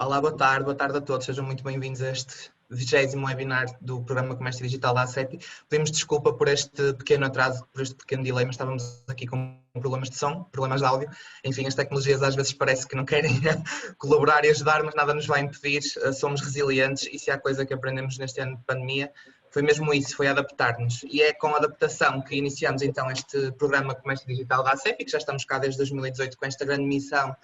Olá, boa tarde a todos, sejam muito bem-vindos a este 20º webinar do programa Comércio Digital da ACEP. Pedimos desculpa por este pequeno atraso, por este pequeno delay, mas estávamos aqui com problemas de som, problemas de áudio. Enfim, as tecnologias às vezes parece que não querem colaborar e ajudar, mas nada nos vai impedir, somos resilientes e se há coisa que aprendemos neste ano de pandemia, foi mesmo isso, foi adaptar-nos. E é com a adaptação que iniciamos então este programa Comércio Digital da ACEP, que já estamos cá desde 2018 com esta grande missão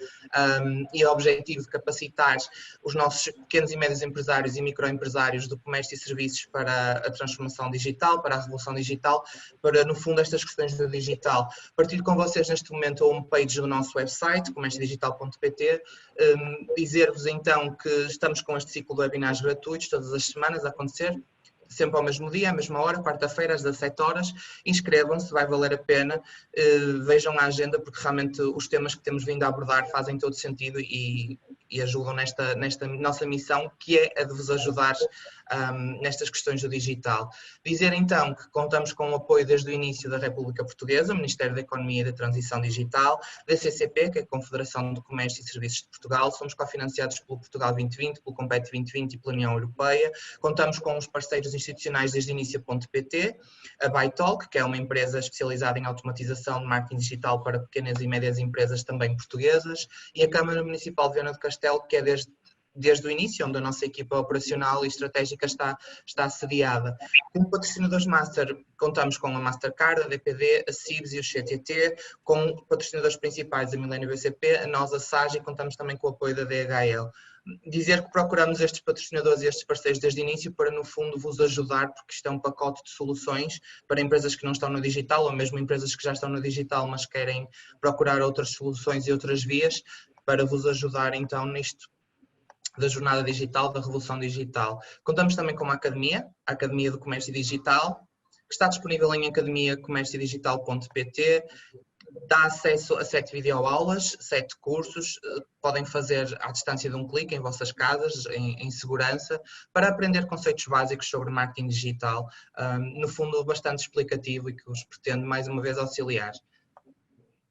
e o objetivo de capacitar os nossos pequenos e médios empresários e microempresários do comércio e serviços para a transformação digital, para a revolução digital, para, no fundo, estas questões do digital. Partilho com vocês neste momento a homepage do nosso website, comérciodigital.pt, dizer-vos então que estamos com este ciclo de webinars gratuitos todas as semanas a acontecer, sempre ao mesmo dia, à mesma hora, quarta-feira, às 17 horas. Inscrevam-se, vai valer a pena, vejam a agenda, porque realmente os temas que temos vindo a abordar fazem todo sentido e ajudam nesta nossa missão, que é a de vos ajudar nestas questões do digital. Dizer então que contamos com o apoio desde o início da República Portuguesa, Ministério da Economia e da Transição Digital, da CCP, que é a Confederação do Comércio e Serviços de Portugal, somos cofinanciados pelo Portugal 2020, pelo Compete 2020 e pela União Europeia, contamos com os parceiros institucionais desde inicio.pt, a Bytalk, que é uma empresa especializada em automatização de marketing digital para pequenas e médias empresas também portuguesas, e a Câmara Municipal de Viana do Castelo, que é desde o início, onde a nossa equipa operacional e estratégica está sediada. Como patrocinadores Master, contamos com a Mastercard, a DPD, a CIBS e o CTT, com patrocinadores principais a Millennium BCP, a nós, a SAG, e contamos também com o apoio da DHL. Dizer que procuramos estes patrocinadores e estes parceiros desde o início para, no fundo, vos ajudar, porque isto é um pacote de soluções para empresas que não estão no digital, ou mesmo empresas que já estão no digital, mas querem procurar outras soluções e outras vias, para vos ajudar, então, nisto da jornada digital, da revolução digital. Contamos também com a Academia do Comércio Digital, que está disponível em academiacomérciodigital.pt, dá acesso a 7 videoaulas, 7 cursos, podem fazer à distância de um clique em vossas casas, em segurança, para aprender conceitos básicos sobre marketing digital, no fundo bastante explicativo e que vos pretende mais uma vez auxiliar.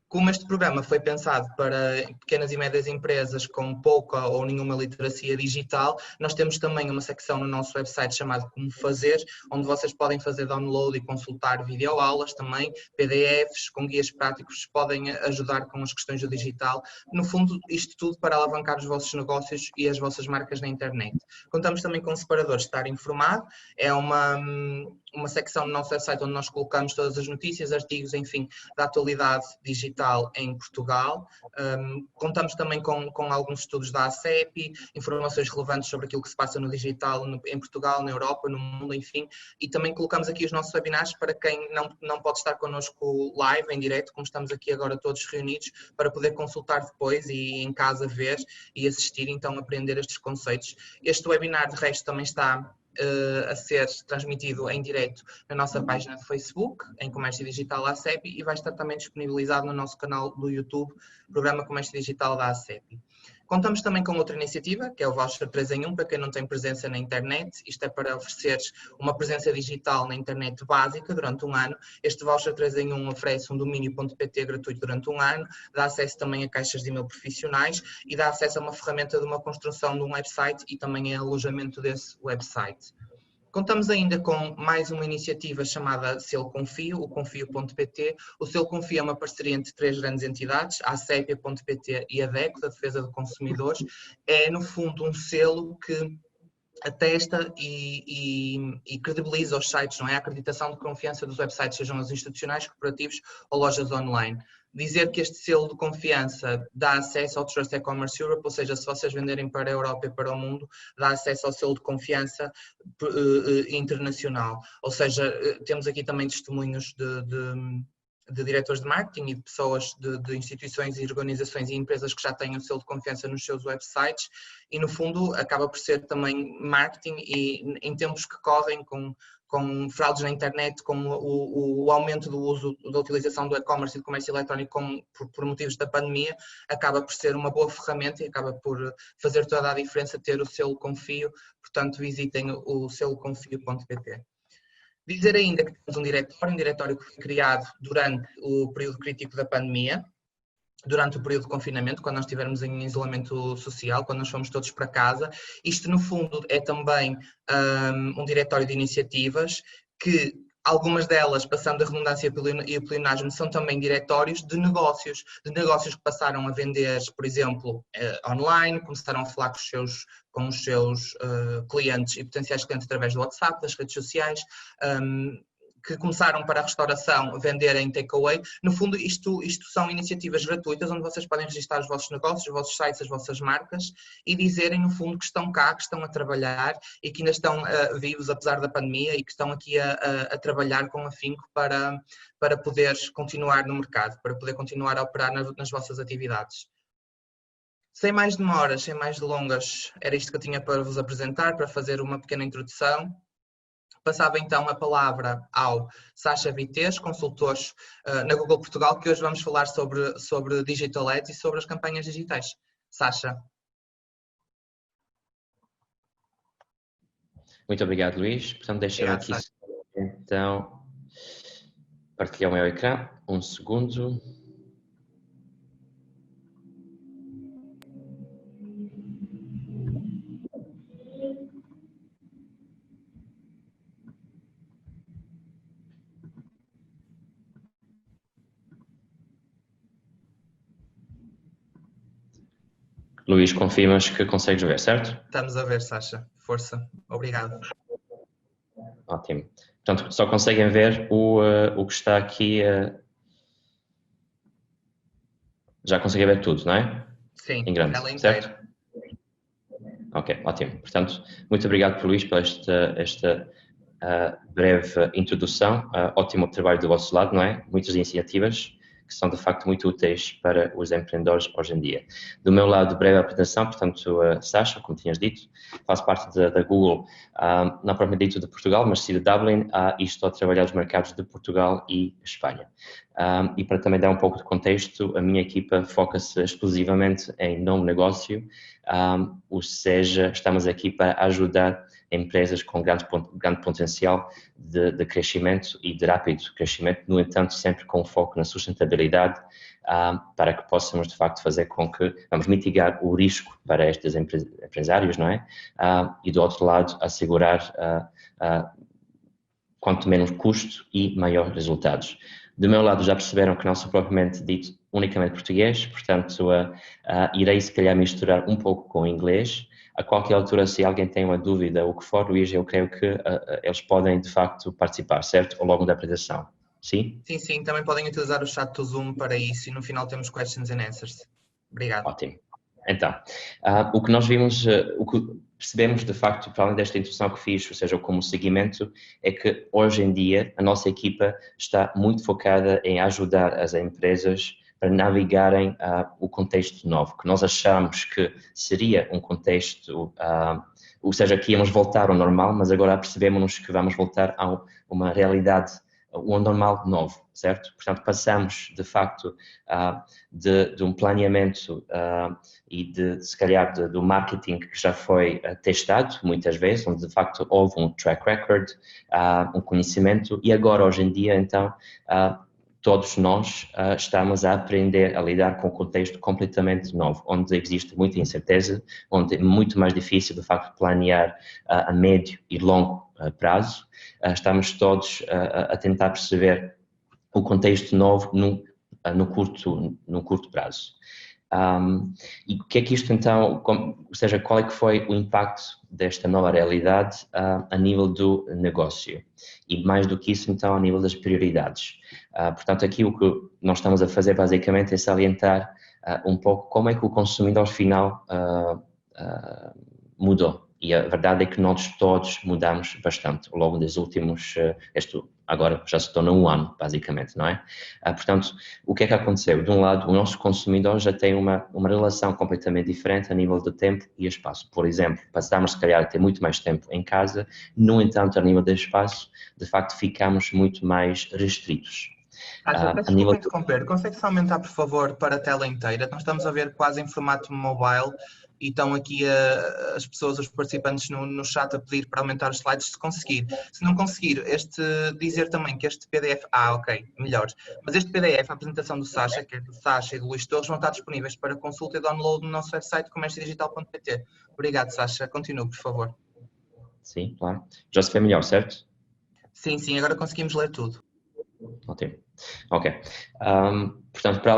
Como este programa foi pensado para pequenas e médias empresas com pouca ou nenhuma literacia digital, nós temos também uma secção no nosso website chamada Como Fazer, onde vocês podem fazer download e consultar videoaulas também, PDFs com guias práticos que podem ajudar com as questões do digital. No fundo, isto tudo para alavancar os vossos negócios e as vossas marcas na internet. Contamos também com separadores de Estar Informado, é uma secção no nosso website onde nós colocamos todas as notícias, artigos, enfim, da atualidade digital em Portugal. Contamos também com alguns estudos da ACEP, informações relevantes sobre aquilo que se passa no digital em Portugal, na Europa, no mundo, enfim, e também colocamos aqui os nossos webinars para quem não pode estar connosco live, em direto, como estamos aqui agora todos reunidos, para poder consultar depois e em casa ver e assistir, então aprender estes conceitos. Este webinar de resto também está a ser transmitido em direto na nossa página de Facebook, em Comércio Digital da ACEP, e vai estar também disponibilizado no nosso canal do YouTube, Programa Comércio Digital da ACEP. Contamos também com outra iniciativa, que é o Voucher 3 em 1, para quem não tem presença na internet. Isto é para oferecer uma presença digital na internet básica durante um ano. Este Voucher 3 em 1 oferece um domínio.pt gratuito durante um ano, dá acesso também a caixas de e-mail profissionais e dá acesso a uma ferramenta de uma construção de um website e também a alojamento desse website. Contamos ainda com mais uma iniciativa chamada Selo Confio, o confio.pt. O Selo Confio é uma parceria entre 3 grandes entidades, a ACEP.pt e a DECO, da Defesa do Consumidor. É, no fundo, um selo que atesta e credibiliza os sites, não é? A acreditação de confiança dos websites, sejam os institucionais, corporativos ou lojas online. Dizer que este selo de confiança dá acesso ao Trust E-Commerce Europe, ou seja, se vocês venderem para a Europa e para o mundo, dá acesso ao selo de confiança internacional. Ou seja, temos aqui também testemunhos de diretores de marketing e de pessoas de instituições e organizações e empresas que já têm o selo de confiança nos seus websites e, no fundo, acaba por ser também marketing e em tempos que correm com fraudes na internet, com o aumento do uso, da utilização do e-commerce e do comércio eletrónico por motivos da pandemia, acaba por ser uma boa ferramenta e acaba por fazer toda a diferença ter o selo Confio, portanto visitem o seloconfio.pt. Dizer ainda que temos um diretório que foi criado durante o período crítico da pandemia, durante o período de confinamento, quando nós estivermos em isolamento social, quando nós fomos todos para casa. Isto, no fundo, é também um diretório de iniciativas que, algumas delas, passando a redundância e o pleonasmo, são também diretórios de negócios que passaram a vender, por exemplo, online, começaram a falar com os seus clientes e potenciais clientes através do WhatsApp, das redes sociais, que começaram para a restauração venderem takeaway. No fundo, isto são iniciativas gratuitas onde vocês podem registrar os vossos negócios, os vossos sites, as vossas marcas e dizerem, no fundo, que estão cá, que estão a trabalhar e que ainda estão vivos apesar da pandemia e que estão aqui a trabalhar com afinco para poder continuar no mercado, para poder continuar a operar nas vossas atividades. Sem mais demoras, sem mais delongas, era isto que eu tinha para vos apresentar, para fazer uma pequena introdução. Passava então a palavra ao Sacha Vitês, consultor na Google Portugal, que hoje vamos falar sobre Digital Ads e sobre as campanhas digitais. Sacha. Muito obrigado, Luís. Portanto, deixa-me aqui então partilhar o meu ecrã. Um segundo. Luís, confirmas que consegues ver, certo? Estamos a ver, Sacha. Força. Obrigado. Ótimo. Portanto, só conseguem ver o que está aqui. Já conseguem ver tudo, não é? Sim, em grande, ela inteira. Certo? Ok, ótimo. Portanto, muito obrigado, Luís, por esta breve introdução. Ótimo trabalho do vosso lado, não é? Muitas iniciativas que são de facto muito úteis para os empreendedores hoje em dia. Do meu lado, breve apresentação, portanto, Sacha, como tinhas dito, faço parte da Google, não propriamente dito de Portugal, mas sim de Dublin, e estou a trabalhar nos mercados de Portugal e Espanha. E para também dar um pouco de contexto, a minha equipa foca-se exclusivamente em novo negócio, ou seja, estamos aqui para ajudar empresas com grande potencial de crescimento e de rápido crescimento, no entanto, sempre com foco na sustentabilidade, para que possamos, de facto, fazer com que vamos mitigar o risco para estes empresários, não é? E, do outro lado, assegurar quanto menos custo e maior resultados. Do meu lado, já perceberam que não sou propriamente dito unicamente português, portanto, irei, se calhar, misturar um pouco com o inglês. A qualquer altura, se alguém tem uma dúvida ou o que for, Luís, eu creio que eles podem, de facto, participar, certo? Ao longo da apresentação. Sim? Sim, sim. Também podem utilizar o chat do Zoom para isso e no final temos questions and answers. Obrigado. Ótimo. Então, o que nós vimos, o que percebemos, de facto, para além desta introdução que fiz, ou seja, como seguimento, é que hoje em dia a nossa equipa está muito focada em ajudar as empresas para navegarem o contexto novo, que nós achamos que seria um contexto, ou seja, que íamos voltar ao normal, mas agora percebemos que vamos voltar a uma realidade, um normal novo, certo? Portanto, passamos, de facto, de um planeamento e se calhar, do marketing que já foi testado muitas vezes, onde, de facto, houve um track record, um conhecimento, e agora, hoje em dia, então, todos nós estamos a aprender a lidar com um contexto completamente novo, onde existe muita incerteza, onde é muito mais difícil, de facto, planear a médio e longo prazo. Estamos todos a tentar perceber o contexto novo no curto prazo. E o que é que isto então, ou seja, qual é que foi o impacto desta nova realidade a nível do negócio? E mais do que isso, então, a nível das prioridades. Portanto, aqui o que nós estamos a fazer basicamente é salientar um pouco como é que o consumidor final mudou. E a verdade é que nós todos mudamos bastante ao longo dos últimos, agora já se torna um ano, basicamente, não é? Portanto, o que é que aconteceu? De um lado, o nosso consumidor já tem uma relação completamente diferente a nível de tempo e espaço. Por exemplo, passamos, se calhar, a ter muito mais tempo em casa, no entanto, a nível de espaço, de facto, ficamos muito mais restritos. Desculpa interromper, consegue-se aumentar, por favor, para a tela inteira? Nós estamos a ver quase em formato mobile e estão aqui as pessoas, os participantes no chat a pedir para aumentar os slides se conseguir. Se não conseguir, dizer também que este PDF, ok, melhor, mas este PDF, a apresentação do Sasha, que é do Sasha e do Luís Torres, vão estar disponíveis para consulta e download no nosso website comérciodigital.pt. Obrigado, Sasha. Continue, por favor. Sim, claro. Já se vê melhor, certo? Sim, agora conseguimos ler tudo. Ótimo. Ok. Portanto, para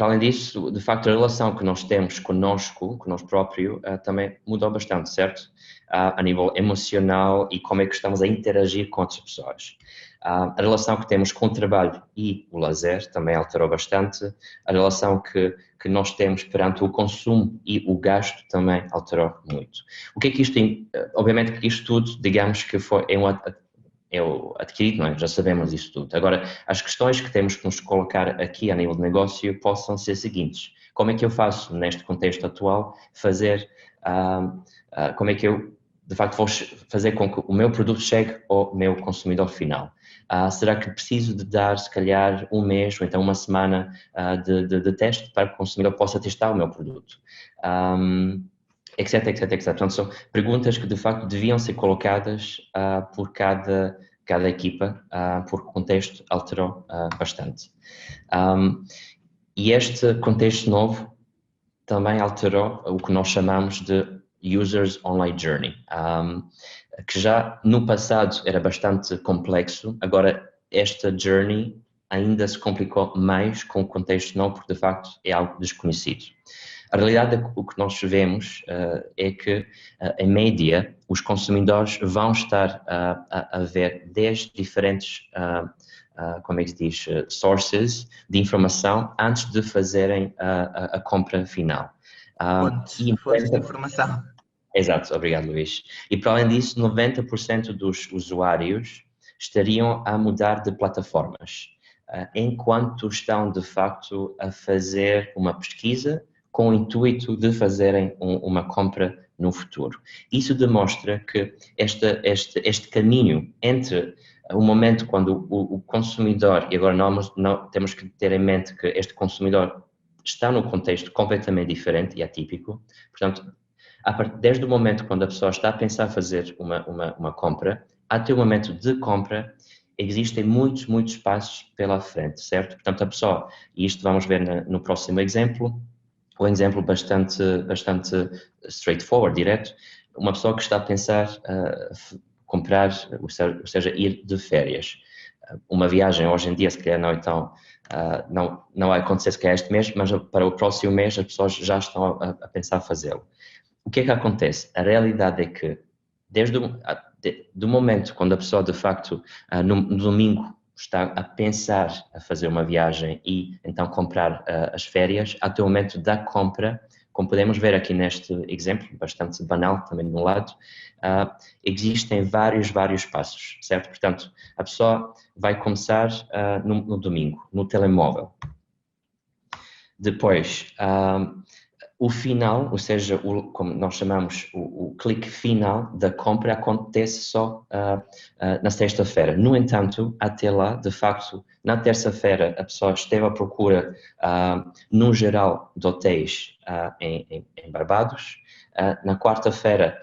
além disso, de facto, a relação que nós temos connosco próprio, também mudou bastante, certo? A nível emocional e como é que estamos a interagir com outras pessoas. A relação que temos com o trabalho e o lazer também alterou bastante. A relação que nós temos perante o consumo e o gasto também alterou muito. O que é que isto tem? Obviamente que isto tudo, digamos que é o adquirido, não é? Já sabemos isso tudo. Agora, as questões que temos que nos colocar aqui a nível de negócio possam ser as seguintes. Como é que eu faço, neste contexto atual, como é que eu, de facto, vou fazer com que o meu produto chegue ao meu consumidor final? Será que preciso de dar, se calhar, um mês ou então uma semana de teste para que o consumidor possa testar o meu produto? Etc. Portanto, são perguntas que, de facto, deviam ser colocadas por cada equipa, porque o contexto alterou bastante. E este contexto novo também alterou o que nós chamamos de Users Online Journey, que já no passado era bastante complexo, agora esta journey ainda se complicou mais com o contexto novo, porque, de facto, é algo desconhecido. A realidade é que o que nós vemos é que, em média, os consumidores vão estar a ver 10 diferentes, como é que se diz, sources de informação antes de fazerem a compra final. Fontes de informação. Exato, obrigado, Luís. E, para além disso, 90% dos usuários estariam a mudar de plataformas, enquanto estão, de facto, a fazer uma pesquisa com o intuito de fazerem uma compra no futuro. Isso demonstra que este caminho entre o momento quando o consumidor, e agora não temos que ter em mente que este consumidor está num contexto completamente diferente e atípico, portanto, desde o momento quando a pessoa está a pensar fazer uma compra, até o momento de compra, existem muitos passos pela frente, certo? Portanto, a pessoa, e isto vamos ver no próximo exemplo, um exemplo bastante straightforward, direto, uma pessoa que está a pensar comprar, ou seja, ir de férias. Uma viagem hoje em dia, se calhar não, então, não vai acontecer se calhar este mês, mas para o próximo mês as pessoas já estão a pensar fazê-lo. O que é que acontece? A realidade é que, desde do momento quando a pessoa, de facto, no domingo está a pensar a fazer uma viagem e então comprar as férias, até o momento da compra, como podemos ver aqui neste exemplo, bastante banal também de um lado, existem vários passos, certo? Portanto, a pessoa vai começar no domingo, no telemóvel. Depois, o final, ou seja, como nós chamamos, o clique final da compra acontece só na sexta-feira. No entanto, até lá, de facto, na terça-feira a pessoa esteve à procura, no geral, de hotéis em Barbados. Na quarta-feira,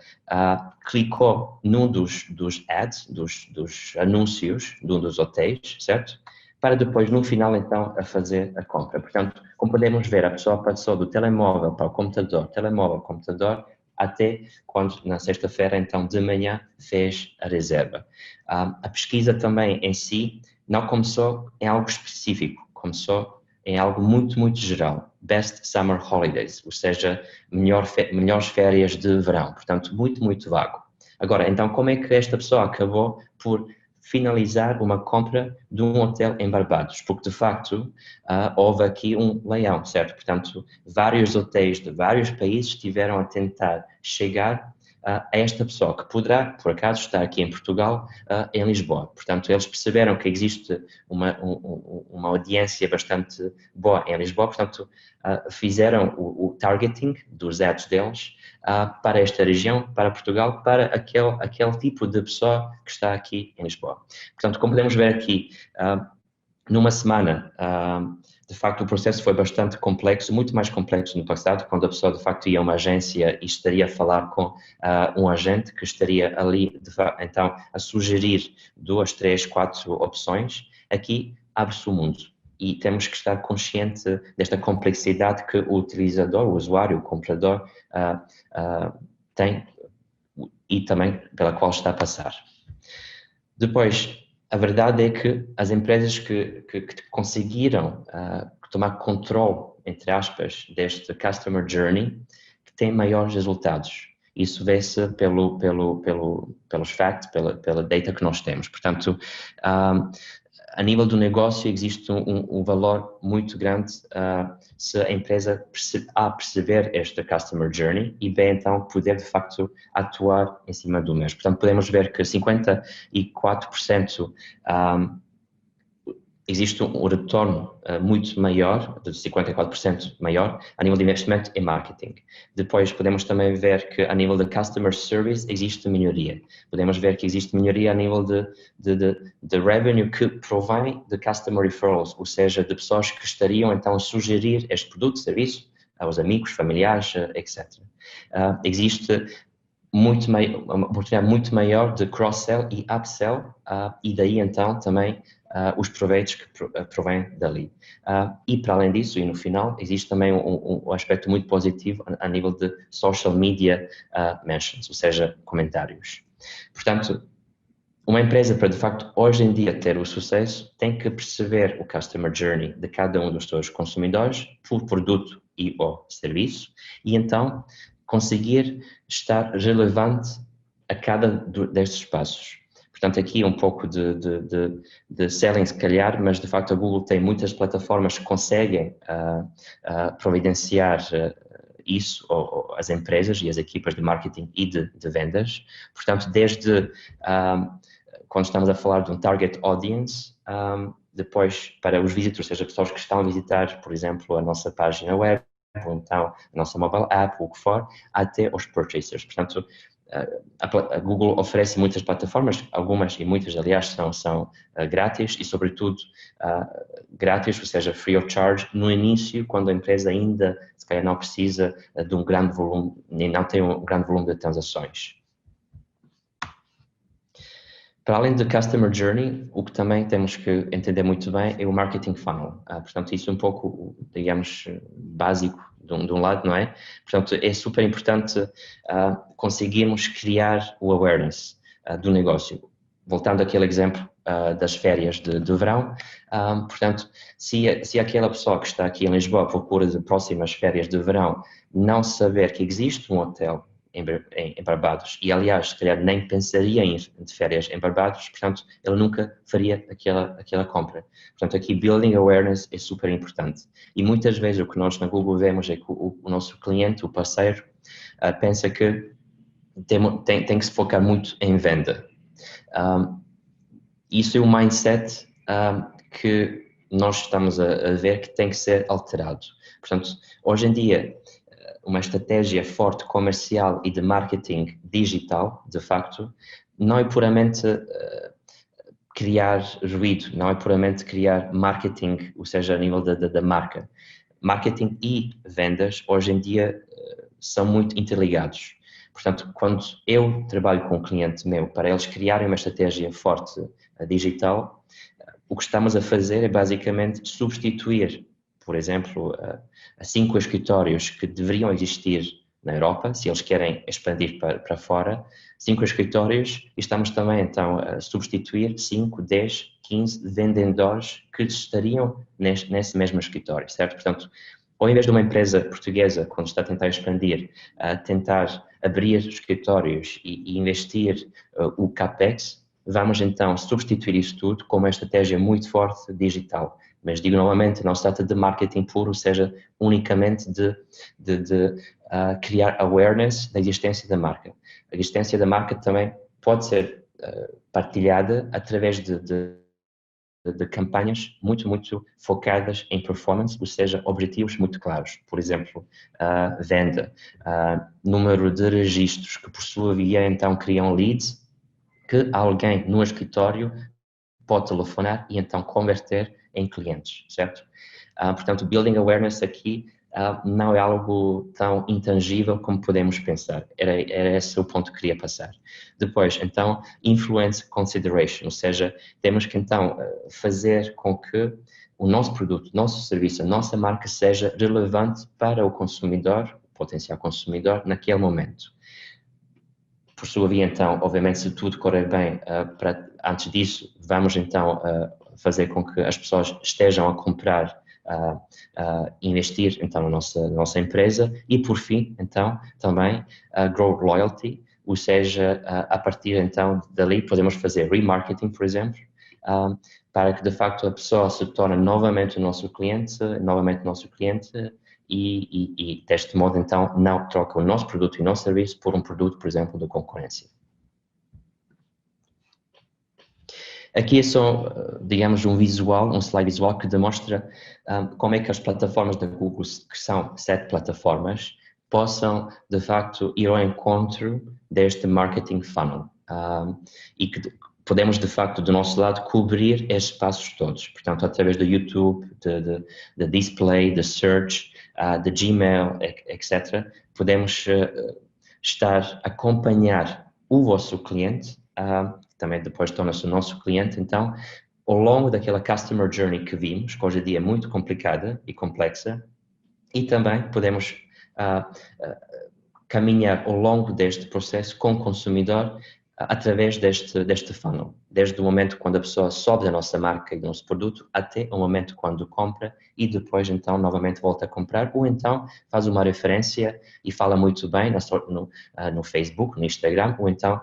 clicou num dos ads, dos anúncios de um dos hotéis, certo? Para depois, no final, então, a fazer a compra. Portanto, como podemos ver, a pessoa passou do telemóvel para o computador, até quando, na sexta-feira, então, de manhã, fez a reserva. A pesquisa também, em si, não começou em algo específico, começou em algo muito geral. Best Summer Holidays, ou seja, melhores férias de verão. Portanto, muito vago. Agora, então, como é que esta pessoa acabou por finalizar uma compra de um hotel em Barbados? Porque, de facto, houve aqui um leilão, certo? Portanto, vários hotéis de vários países estiveram a tentar chegar a esta pessoa, que poderá, por acaso, estar aqui em Portugal, em Lisboa. Portanto, eles perceberam que existe uma audiência bastante boa em Lisboa, portanto, fizeram o targeting dos ads deles para esta região, para Portugal, para aquele tipo de pessoa que está aqui em Lisboa. Portanto, como podemos ver aqui, numa semana, de facto, o processo foi bastante complexo, muito mais complexo no passado, quando a pessoa, de facto, ia a uma agência e estaria a falar com um agente que estaria ali, então, a sugerir 2, 3, 4 opções. Aqui abre-se o mundo e temos que estar consciente desta complexidade que o utilizador, o usuário, o comprador tem e também pela qual está a passar. Depois, a verdade é que as empresas que conseguiram tomar controle, entre aspas, deste Customer Journey, que têm maiores resultados. Isso vê-se pelos facts, pela data que nós temos. Portanto, a nível do negócio existe um valor muito grande se a empresa perceber esta Customer Journey e bem então poder de facto atuar em cima do mesmo. Portanto, podemos ver que 54% existe um retorno muito maior, de 54% maior, a nível de investimento em marketing. Depois podemos também ver que a nível de customer service existe melhoria. Podemos ver que existe melhoria a nível de revenue que provém de customer referrals, ou seja, de pessoas que estariam então a sugerir este produto, serviço, aos amigos, familiares, etc. Existe uma oportunidade muito maior de cross-sell e upsell e daí então também os proveitos que provêm dali. E para além disso, e no final, existe também um aspecto muito positivo a nível de social media mentions, ou seja, comentários. Portanto, uma empresa para de facto hoje em dia ter o sucesso tem que perceber o customer journey de cada um dos seus consumidores por produto e ou serviço e então conseguir estar relevante a cada destes passos. Portanto, aqui um pouco de selling, se calhar, mas de facto a Google tem muitas plataformas que conseguem providenciar isso, ou as empresas e as equipas de marketing e de vendas. Portanto, desde quando estamos a falar de um target audience, depois para os visitors, ou seja, pessoas que estão a visitar, por exemplo, a nossa página web, ou então a nossa mobile app, ou o que for, até os purchasers. Portanto, a Google oferece muitas plataformas, algumas e muitas, aliás, são grátis e, sobretudo, grátis, ou seja, free of charge, no início, quando a empresa ainda, se calhar, não precisa de um grande volume, nem não tem um grande volume de transações. Para além do Customer Journey, o que também temos que entender muito bem é o Marketing Funnel. Portanto, isso é um pouco, digamos, básico de um lado, não é? Portanto, é super importante conseguirmos criar o awareness do negócio. Voltando àquele exemplo das férias de verão, portanto, se aquela pessoa que está aqui em Lisboa à procura de próximas férias de verão não saber que existe um hotel em Barbados, e aliás, se calhar nem pensaria em ir de férias em Barbados, portanto, ele nunca faria aquela compra. Portanto, aqui building awareness é super importante. E muitas vezes o que nós na Google vemos é que o nosso cliente, o parceiro, pensa que tem que se focar muito em venda. Isso é um mindset que nós estamos a ver que tem que ser alterado. Portanto, hoje em dia, uma estratégia forte comercial e de marketing digital, de facto, não é puramente criar ruído, não é puramente criar marketing, ou seja, a nível da marca. Marketing e vendas, hoje em dia, são muito interligados. Portanto, quando eu trabalho com um cliente meu para eles criarem uma estratégia forte digital, o que estamos a fazer é basicamente substituir, por exemplo, a 5 escritórios que deveriam existir na Europa, se eles querem expandir para fora, 5 escritórios, e estamos também então a substituir 5, 10, 15 vendedores que estariam nesse mesmo escritório, certo? Portanto, ao invés de uma empresa portuguesa, quando está a tentar expandir, a tentar abrir escritórios e investir o CAPEX, vamos então substituir isso tudo com uma estratégia muito forte digital. Mas digo novamente, não se trata de marketing puro, ou seja, unicamente de criar awareness da existência da marca. A existência da marca também pode ser partilhada através de campanhas muito, muito focadas em performance, ou seja, objetivos muito claros. Por exemplo, venda, número de registros, que por sua via então criam leads, que alguém no escritório pode telefonar e então converter em clientes, certo? Portanto, building awareness aqui não é algo tão intangível como podemos pensar. Era esse o ponto que queria passar. Depois, então, influence consideration, ou seja, temos que então fazer com que o nosso produto, o nosso serviço, a nossa marca seja relevante para o consumidor, o potencial consumidor, naquele momento. Por sua via, então, obviamente, se tudo correr bem, antes disso, vamos então fazer com que as pessoas estejam a comprar, investir então na nossa empresa e, por fim, então, também grow loyalty, ou seja, a partir então dali podemos fazer remarketing, por exemplo, para que de facto a pessoa se torne novamente o nosso cliente e deste modo então não troca o nosso produto e o nosso serviço por um produto, por exemplo, da concorrência. Aqui é só, digamos, um slide visual que demonstra como é que as plataformas da Google, que são 7 plataformas, possam, de facto, ir ao encontro deste marketing funnel e que podemos, de facto, do nosso lado, cobrir estes passos todos. Portanto, através do YouTube, de display, de search, de Gmail, etc., podemos estar a acompanhar o vosso cliente, também depois torna-se o nosso cliente, então, ao longo daquela customer journey que vimos, que hoje em dia é muito complicada e complexa, e também podemos caminhar ao longo deste processo com o consumidor através deste funnel, desde o momento quando a pessoa sobe da nossa marca e do nosso produto até o momento quando compra e depois então novamente volta a comprar ou então faz uma referência e fala muito bem no Facebook, no Instagram ou então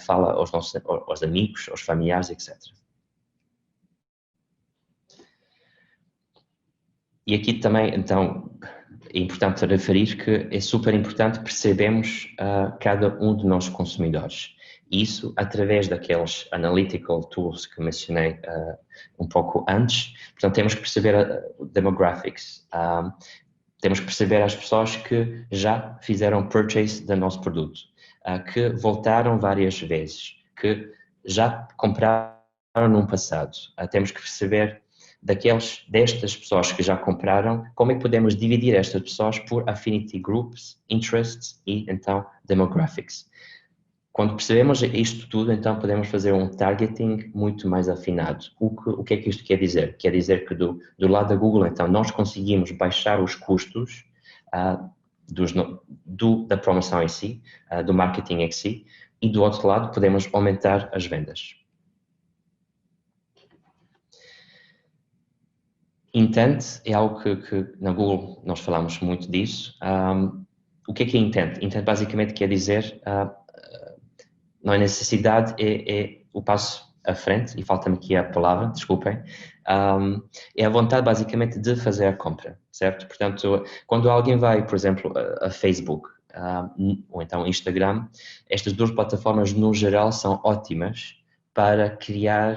fala aos amigos, aos familiares, etc. E aqui também então é importante referir que é super importante percebermos cada um de nós consumidores. Isso através daqueles analytical tools que mencionei um pouco antes. Portanto, temos que perceber demographics. Temos que perceber as pessoas que já fizeram purchase do nosso produto, que voltaram várias vezes, que já compraram no passado. Temos que perceber destas pessoas que já compraram, como é que podemos dividir estas pessoas por affinity groups, interests e então demographics. Quando percebemos isto tudo, então podemos fazer um targeting muito mais afinado. O que é que isto quer dizer? Quer dizer que do lado da Google, então, nós conseguimos baixar os custos da promoção em si, do marketing em si, e do outro lado podemos aumentar as vendas. Intent é algo que na Google nós falamos muito disso. O que é intent? Intent basicamente quer dizer não é necessidade, é o passo à frente, e falta-me aqui a palavra, desculpem, é a vontade basicamente de fazer a compra, certo? Portanto, quando alguém vai, por exemplo, a Facebook ou então Instagram, estas duas plataformas no geral são ótimas para criar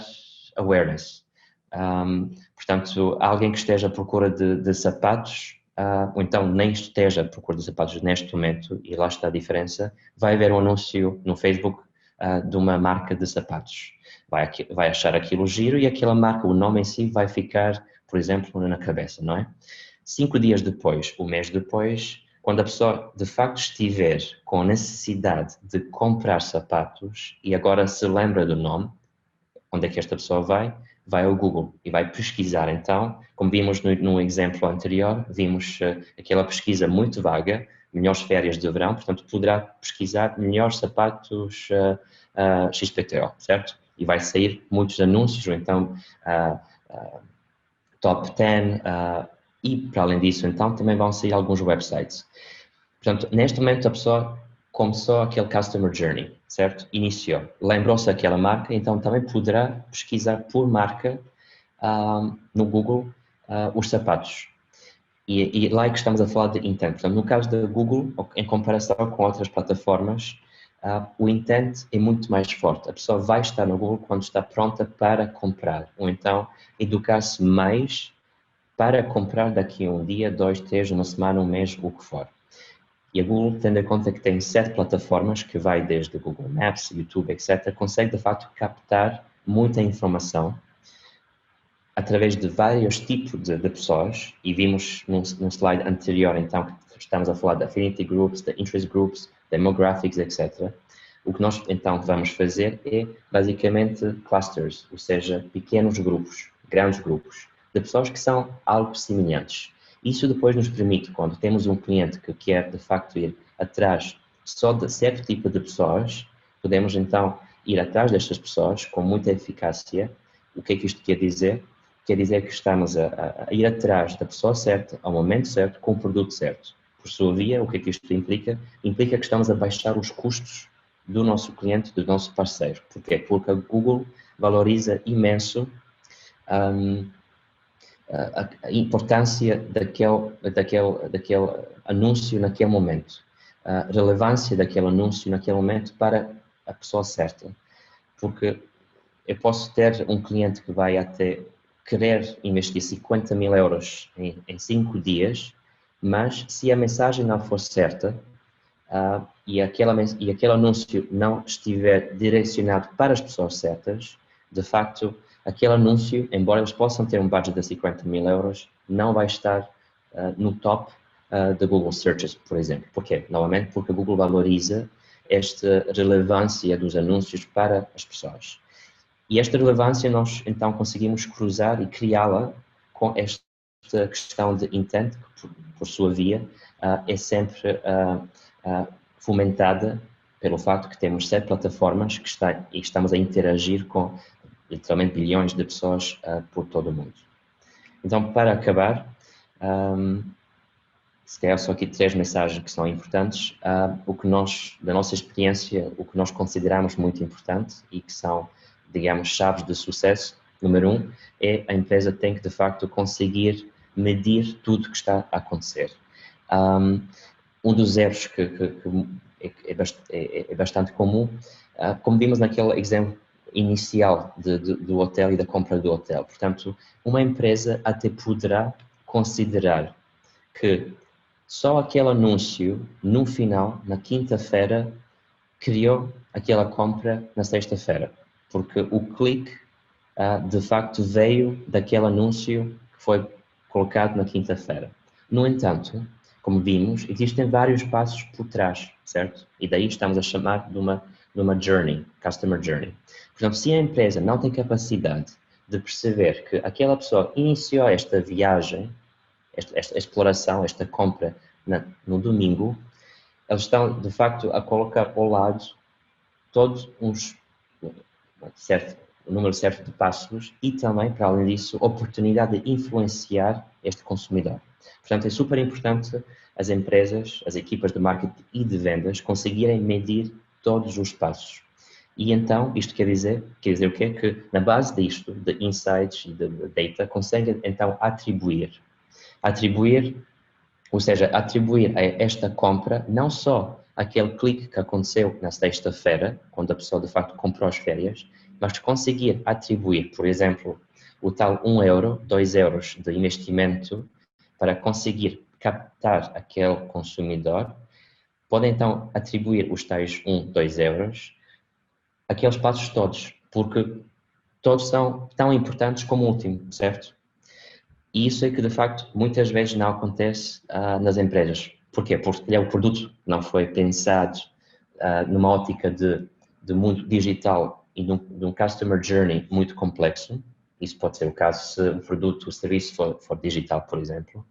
awareness. Portanto, alguém que esteja à procura de sapatos, ou então nem esteja à procura de sapatos neste momento, e lá está a diferença, vai ver um anúncio no Facebook de uma marca de sapatos. Vai achar aquilo giro e aquela marca, o nome em si, vai ficar, por exemplo, na cabeça, não é? 5 dias depois, um mês depois, quando a pessoa de facto estiver com necessidade de comprar sapatos e agora se lembra do nome, onde é que esta pessoa vai? Vai ao Google e vai pesquisar então, como vimos no exemplo anterior, vimos aquela pesquisa muito vaga, melhores férias de verão, portanto poderá pesquisar melhores sapatos XPTO, certo? E vai sair muitos anúncios, ou então top 10, e para além disso então também vão sair alguns websites. Portanto, neste momento a pessoa começou aquele customer journey, certo? Iniciou, lembrou-se daquela marca, então também poderá pesquisar por marca no Google os sapatos. E lá é que estamos a falar de intent. Portanto, no caso da Google, em comparação com outras plataformas, o intent é muito mais forte. A pessoa vai estar no Google quando está pronta para comprar, ou então educar-se mais para comprar daqui a um dia, 2, 3, uma semana, um mês, o que for. E a Google, tendo em conta que tem 7 plataformas, que vai desde Google Maps, YouTube, etc., consegue de facto captar muita informação através de vários tipos de pessoas, e vimos num slide anterior, então, que estamos a falar de affinity groups, de interest groups, demographics, etc. O que nós, então, vamos fazer é, basicamente, clusters, ou seja, pequenos grupos, grandes grupos, de pessoas que são algo semelhantes. Isso depois nos permite, quando temos um cliente que quer, de facto, ir atrás só de certo tipo de pessoas, podemos, então, ir atrás destas pessoas com muita eficácia. O que é que isto quer dizer? Quer dizer que estamos a ir atrás da pessoa certa, ao momento certo, com o produto certo. Por sua via, o que é que isto implica? Implica que estamos a baixar os custos do nosso cliente, do nosso parceiro. Porquê? Porque a Google valoriza imenso a importância daquele anúncio naquele momento, a relevância daquele anúncio naquele momento para a pessoa certa. Porque eu posso ter um cliente que vai até querer investir 50 mil euros em 5 dias, mas se a mensagem não for certa e aquele anúncio não estiver direcionado para as pessoas certas, de facto, aquele anúncio, embora eles possam ter um budget de 50 mil euros, não vai estar no top da Google Searches, por exemplo. Porquê? Novamente, porque a Google valoriza esta relevância dos anúncios para as pessoas. E esta relevância nós, então, conseguimos cruzar e criá-la com esta questão de intent, que, por sua via, é sempre fomentada pelo facto que temos 7 plataformas e estamos a interagir com, literalmente, bilhões de pessoas por todo o mundo. Então, para acabar, se calhar só aqui 3 mensagens que são importantes. O que nós, da nossa experiência, o que nós consideramos muito importante e que são, digamos, chaves de sucesso, número 1, é a empresa tem que, de facto, conseguir medir tudo o que está a acontecer. Um dos erros que é bastante comum, como vimos naquele exemplo inicial do hotel e da compra do hotel. Portanto, uma empresa até poderá considerar que só aquele anúncio, no final, na quinta-feira, criou aquela compra na sexta-feira. Porque o clique, de facto, veio daquele anúncio que foi colocado na quinta-feira. No entanto, como vimos, existem vários passos por trás, certo? E daí estamos a chamar de uma journey, customer journey. Portanto, se a empresa não tem capacidade de perceber que aquela pessoa iniciou esta viagem, esta exploração, esta compra no domingo, eles estão, de facto, a colocar ao lado todos um número certo de passos e também, para além disso, a oportunidade de influenciar este consumidor. Portanto, é super importante as empresas, as equipas de marketing e de vendas conseguirem medir todos os passos. E então, isto quer dizer o quê? Que na base disto, de insights e de data, conseguem então atribuir, ou seja, atribuir a esta compra não só aquele clique que aconteceu na sexta-feira, quando a pessoa de facto comprou as férias, mas conseguir atribuir, por exemplo, o tal 1 euro, 2 euros de investimento para conseguir captar aquele consumidor, pode então atribuir os tais 1, 2 euros aqueles passos todos, porque todos são tão importantes como o último, certo? E isso é que, de facto, muitas vezes não acontece nas empresas. Porquê? Porque o produto não foi pensado numa ótica de mundo digital e de um customer journey muito complexo. Isso pode ser o caso se o produto, o serviço for digital, por exemplo.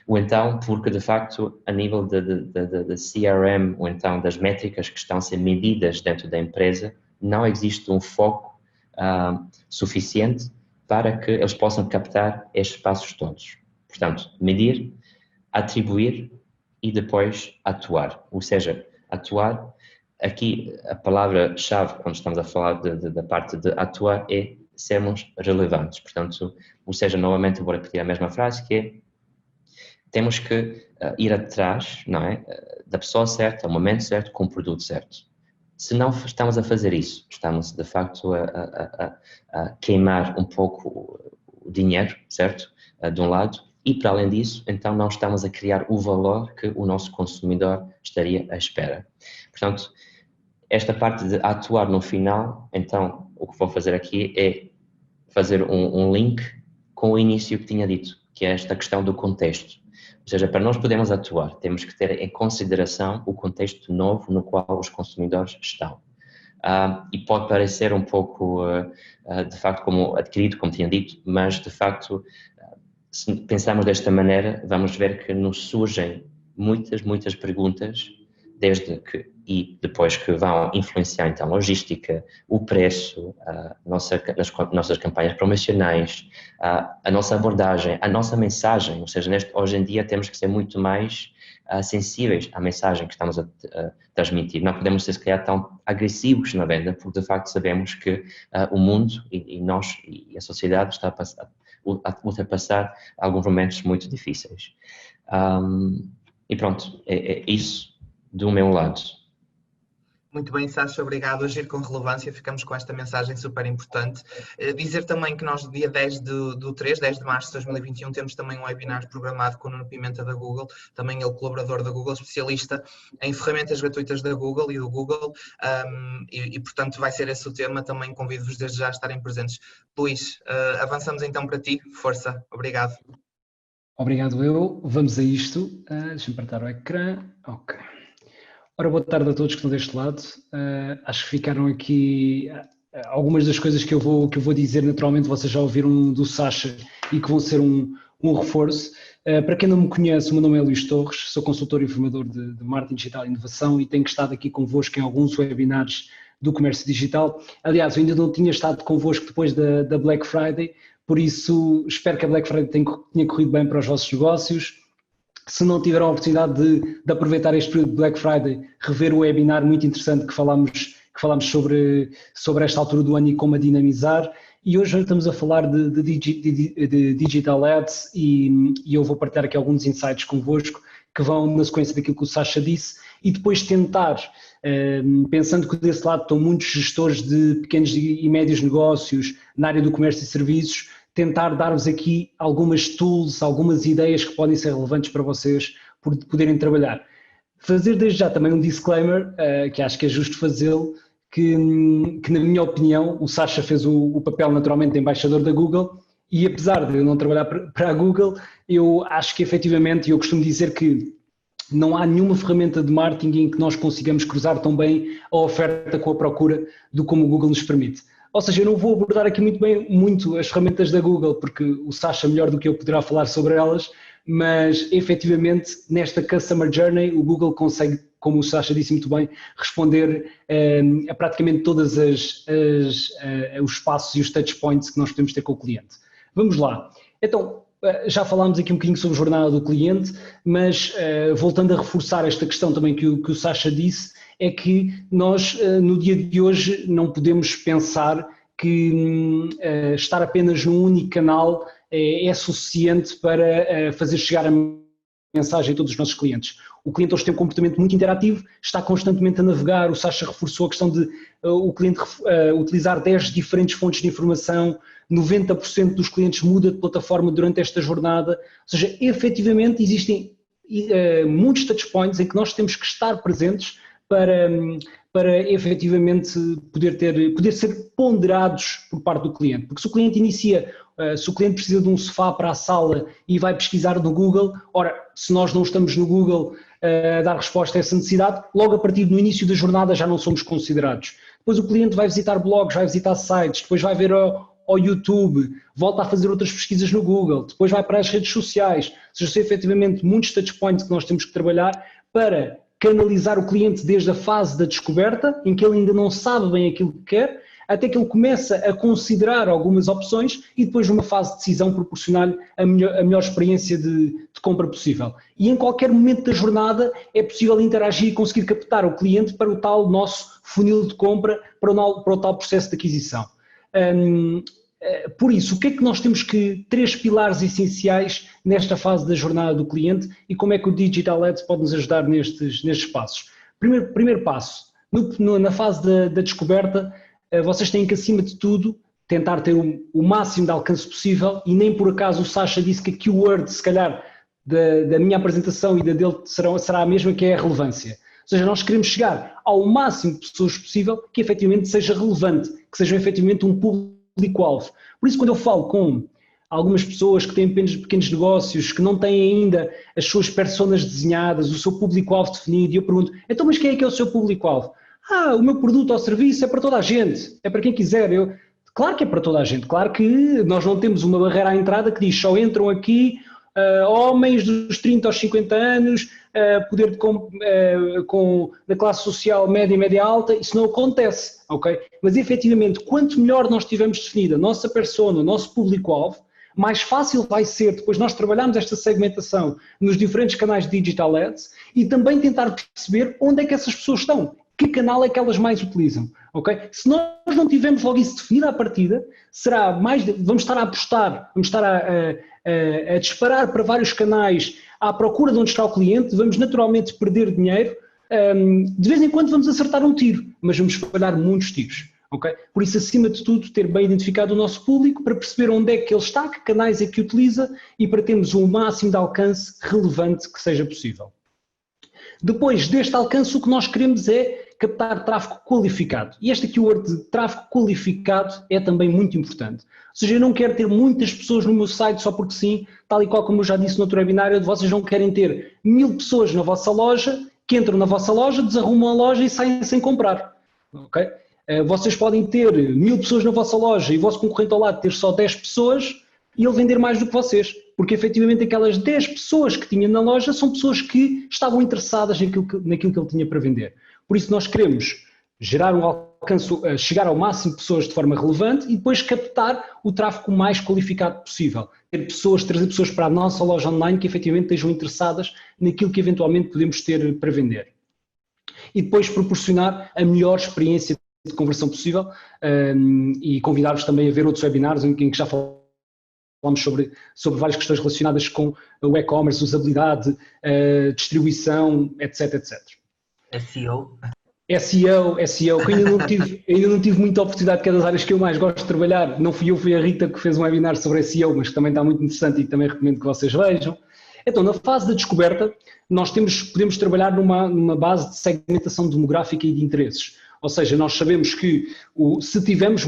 Ou então, porque, de facto, a nível de CRM, ou então das métricas que estão a ser medidas dentro da empresa, não existe um foco suficiente para que eles possam captar estes passos todos. Portanto, medir, atribuir e depois atuar. Ou seja, atuar, aqui a palavra-chave quando estamos a falar da parte de atuar é sermos relevantes. Portanto, ou seja, novamente vou repetir a mesma frase, que é temos que ir atrás, não é, da pessoa certa, ao momento certo, com o produto certo. Se não estamos a fazer isso, estamos de facto a queimar um pouco o dinheiro, certo? De um lado, e para além disso, então não estamos a criar o valor que o nosso consumidor estaria à espera. Portanto, esta parte de atuar no final, então o que vou fazer aqui é fazer um link com o início que tinha dito, que é esta questão do contexto. Ou seja, para nós podermos atuar, temos que ter em consideração o contexto novo no qual os consumidores estão. E pode parecer um pouco, de facto, como adquirido, como tinha dito, mas, de facto, se pensarmos desta maneira, vamos ver que nos surgem muitas perguntas, desde que, e depois que vão influenciar, então, a logística, o preço, as nossas campanhas promocionais, a nossa abordagem, a nossa mensagem. Ou seja, hoje em dia temos que ser muito mais sensíveis à mensagem que estamos a transmitir. Não podemos ser, se calhar, tão agressivos na venda, porque, de facto, sabemos que o mundo e nós e a sociedade está a ultrapassar alguns momentos muito difíceis. E pronto, é isso do meu lado. Muito bem, Sasha, obrigado. Agir com relevância, ficamos com esta mensagem super importante. Dizer também que nós, dia 10 de março de 2021, temos também um webinar programado com o Nuno Pimenta da Google, também ele colaborador da Google, especialista em ferramentas gratuitas da Google e do Google, portanto vai ser esse o tema, também convido-vos desde já a estarem presentes. Luís, avançamos então para ti, força, obrigado. Obrigado eu, vamos a isto, deixa-me apertar o ecrã, ok. Ora, boa tarde a todos que estão deste lado. Acho que ficaram aqui algumas das coisas que eu vou dizer, naturalmente vocês já ouviram do Sasha e que vão ser um reforço. Para quem não me conhece, o meu nome é Luís Torres, sou consultor e formador de marketing digital e inovação e tenho estado aqui convosco em alguns webinars do comércio digital. Aliás, eu ainda não tinha estado convosco depois da Black Friday, por isso espero que a Black Friday tenha corrido bem para os vossos negócios. Se não tiveram a oportunidade de aproveitar este período de Black Friday, rever o webinar muito interessante que falámos sobre esta altura do ano e como a dinamizar. E hoje estamos a falar de Digital Ads e eu vou partilhar aqui alguns insights convosco que vão na sequência daquilo que o Sasha disse e depois tentar, pensando que desse lado estão muitos gestores de pequenos e médios negócios na área do comércio e serviços, tentar dar-vos aqui algumas tools, algumas ideias que podem ser relevantes para vocês poderem trabalhar. Fazer desde já também um disclaimer, que acho que é justo fazê-lo, que na minha opinião o Sasha fez o papel naturalmente de embaixador da Google e apesar de eu não trabalhar para a Google, eu acho que efetivamente, eu costumo dizer que não há nenhuma ferramenta de marketing em que nós consigamos cruzar tão bem a oferta com a procura do como o Google nos permite. Ou seja, eu não vou abordar aqui muito as ferramentas da Google, porque o Sasha melhor do que eu poderá falar sobre elas, mas efetivamente nesta Customer Journey o Google consegue, como o Sasha disse muito bem, responder a praticamente todos os passos e os touch points que nós podemos ter com o cliente. Vamos lá. Então, já falámos aqui um bocadinho sobre a jornada do cliente, mas voltando a reforçar esta questão também que o Sasha disse, é que nós no dia de hoje não podemos pensar que estar apenas num único canal é suficiente para fazer chegar a mensagem a todos os nossos clientes. O cliente hoje tem um comportamento muito interativo, está constantemente a navegar, o Sasha reforçou a questão de o cliente utilizar 10 diferentes fontes de informação, 90% dos clientes muda de plataforma durante esta jornada, ou seja, efetivamente existem muitos touchpoints em que nós temos que estar presentes para efetivamente poder ser ponderados por parte do cliente. Porque se o cliente se o cliente precisa de um sofá para a sala e vai pesquisar no Google, ora, se nós não estamos no Google a dar resposta a essa necessidade, logo a partir do início da jornada já não somos considerados. Depois o cliente vai visitar blogs, vai visitar sites, depois vai ver ao YouTube, volta a fazer outras pesquisas no Google, depois vai para as redes sociais. Ou seja, são efetivamente muitos touchpoints que nós temos que trabalhar para canalizar o cliente desde a fase da descoberta, em que ele ainda não sabe bem aquilo que quer, até que ele começa a considerar algumas opções e depois numa fase de decisão proporcionar-lhe a melhor experiência de compra possível. E em qualquer momento da jornada é possível interagir e conseguir captar o cliente para o tal nosso funil de compra, para o tal processo de aquisição. Por isso, o que é que nós temos três pilares essenciais nesta fase da jornada do cliente e como é que o Digital Ads pode nos ajudar nestes passos? Primeiro passo, na fase da descoberta, vocês têm que, acima de tudo, tentar ter o máximo de alcance possível e nem por acaso o Sasha disse que a keyword, se calhar, da minha apresentação e da dele será a mesma, que é a relevância. Ou seja, nós queremos chegar ao máximo de pessoas possível que efetivamente seja relevante, que sejam efetivamente um público público-alvo. Por isso, quando eu falo com algumas pessoas que têm pequenos negócios, que não têm ainda as suas personas desenhadas, o seu público-alvo definido, e eu pergunto, então mas quem é que é o seu público-alvo? O meu produto ou serviço é para toda a gente, é para quem quiser. Claro que é para toda a gente, claro que nós não temos uma barreira à entrada que diz só entram aqui homens dos 30 aos 50 anos, poder da classe social média e média alta, isso não acontece, ok? Mas efetivamente, quanto melhor nós tivermos definida a nossa persona, o nosso público-alvo, mais fácil vai ser depois nós trabalharmos esta segmentação nos diferentes canais de Digital Ads e também tentar perceber onde é que essas pessoas estão, que canal é que elas mais utilizam, ok? Se nós não tivermos logo isso definido à partida, vamos estar a apostar, vamos estar a disparar para vários canais à procura de onde está o cliente, vamos naturalmente perder dinheiro, de vez em quando vamos acertar um tiro, mas vamos falhar muitos tiros. Okay? Por isso, acima de tudo, ter bem identificado o nosso público para perceber onde é que ele está, que canais é que utiliza e para termos o máximo de alcance relevante que seja possível. Depois deste alcance, o que nós queremos é captar tráfego qualificado. E este keyword de tráfego qualificado é também muito importante. Ou seja, eu não quero ter muitas pessoas no meu site só porque sim, tal e qual como eu já disse no outro webinário, vocês não querem ter 1000 pessoas na vossa loja, que entram na vossa loja, desarrumam a loja e saem sem comprar. Ok? Vocês podem ter 1000 pessoas na vossa loja e o vosso concorrente ao lado ter só 10 pessoas e ele vender mais do que vocês, porque efetivamente aquelas 10 pessoas que tinha na loja são pessoas que estavam interessadas naquilo que ele tinha para vender. Por isso nós queremos gerar um alcance, chegar ao máximo de pessoas de forma relevante e depois captar o tráfego mais qualificado possível. Trazer pessoas para a nossa loja online que efetivamente estejam interessadas naquilo que eventualmente podemos ter para vender. E depois proporcionar a melhor experiência de conversão possível e convidar-vos também a ver outros webinários em que já falamos sobre várias questões relacionadas com o e-commerce, usabilidade, distribuição, etc, etc. SEO, que ainda não tive muita oportunidade, que é das áreas que eu mais gosto de trabalhar. Não fui eu, foi a Rita que fez um webinar sobre SEO, mas que também está muito interessante e também recomendo que vocês vejam. Então, na fase da descoberta, nós podemos trabalhar numa base de segmentação demográfica e de interesses. Ou seja, nós sabemos que se tivermos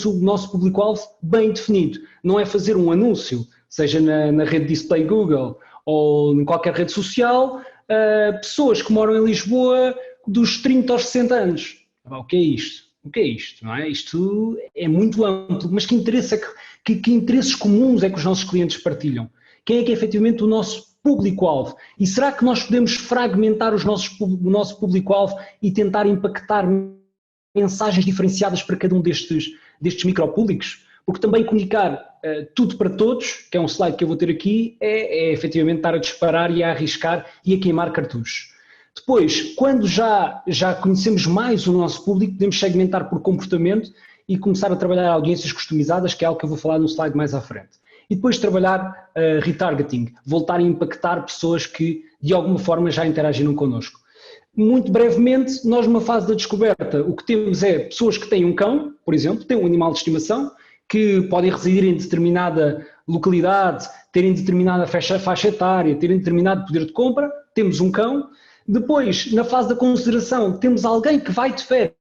o nosso público-alvo bem definido, não é fazer um anúncio, seja na rede display Google ou em qualquer rede social, pessoas que moram em Lisboa dos 30 aos 60 anos. O que é isto? O que é isto? Não é? Isto é muito amplo, mas que interesses comuns é que os nossos clientes partilham? Quem é que é efetivamente o nosso público-alvo? E será que nós podemos fragmentar o nosso público-alvo e tentar impactar mensagens diferenciadas para cada um destes micropúblicos? Porque também comunicar tudo para todos, que é um slide que eu vou ter aqui, é efetivamente estar a disparar e a arriscar e a queimar cartuchos. Depois, quando já conhecemos mais o nosso público, podemos segmentar por comportamento e começar a trabalhar audiências customizadas, que é algo que eu vou falar no slide mais à frente. E depois trabalhar retargeting, voltar a impactar pessoas que de alguma forma já interagiram connosco. Muito brevemente, nós numa fase da descoberta, o que temos é pessoas que têm um cão, por exemplo, têm um animal de estimação, que podem residir em determinada localidade, terem determinada faixa etária, terem determinado poder de compra, temos um cão. Depois, na fase da consideração, temos alguém que vai de férias.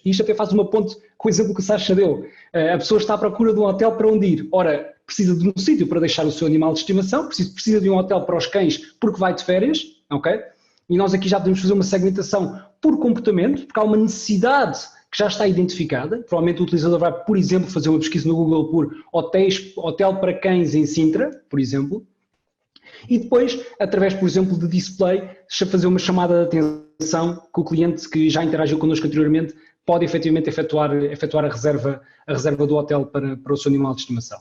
E isto até faz uma ponte com o exemplo que o Sasha deu. A pessoa está à procura de um hotel para onde ir. Ora, precisa de um sítio para deixar o seu animal de estimação, precisa de um hotel para os cães porque vai de férias, ok? E nós aqui já podemos fazer uma segmentação por comportamento, porque há uma necessidade que já está identificada. Provavelmente o utilizador vai, por exemplo, fazer uma pesquisa no Google por hotel para cães em Sintra, por exemplo. E depois, através, por exemplo, de display, fazer uma chamada de atenção que o cliente que já interagiu connosco anteriormente pode efetivamente efetuar a reserva do hotel para o seu animal de estimação.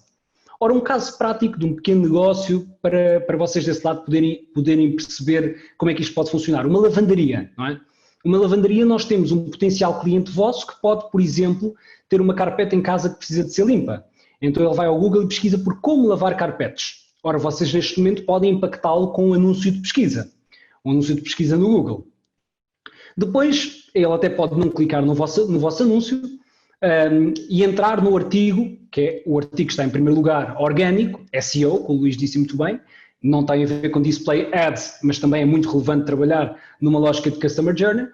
Ora, um caso prático de um pequeno negócio para vocês desse lado poderem perceber como é que isto pode funcionar. Uma lavandaria, não é? Uma lavandaria, nós temos um potencial cliente vosso que pode, por exemplo, ter uma carpete em casa que precisa de ser limpa. Então ele vai ao Google e pesquisa por como lavar carpetes. Ora, vocês neste momento podem impactá-lo com um anúncio de pesquisa. Um anúncio de pesquisa no Google. Depois, ele até pode não clicar no vosso anúncio e entrar no artigo, que é o artigo que está em primeiro lugar, orgânico, SEO, como o Luís disse muito bem, não tem a ver com display ads, mas também é muito relevante trabalhar numa lógica de customer journey,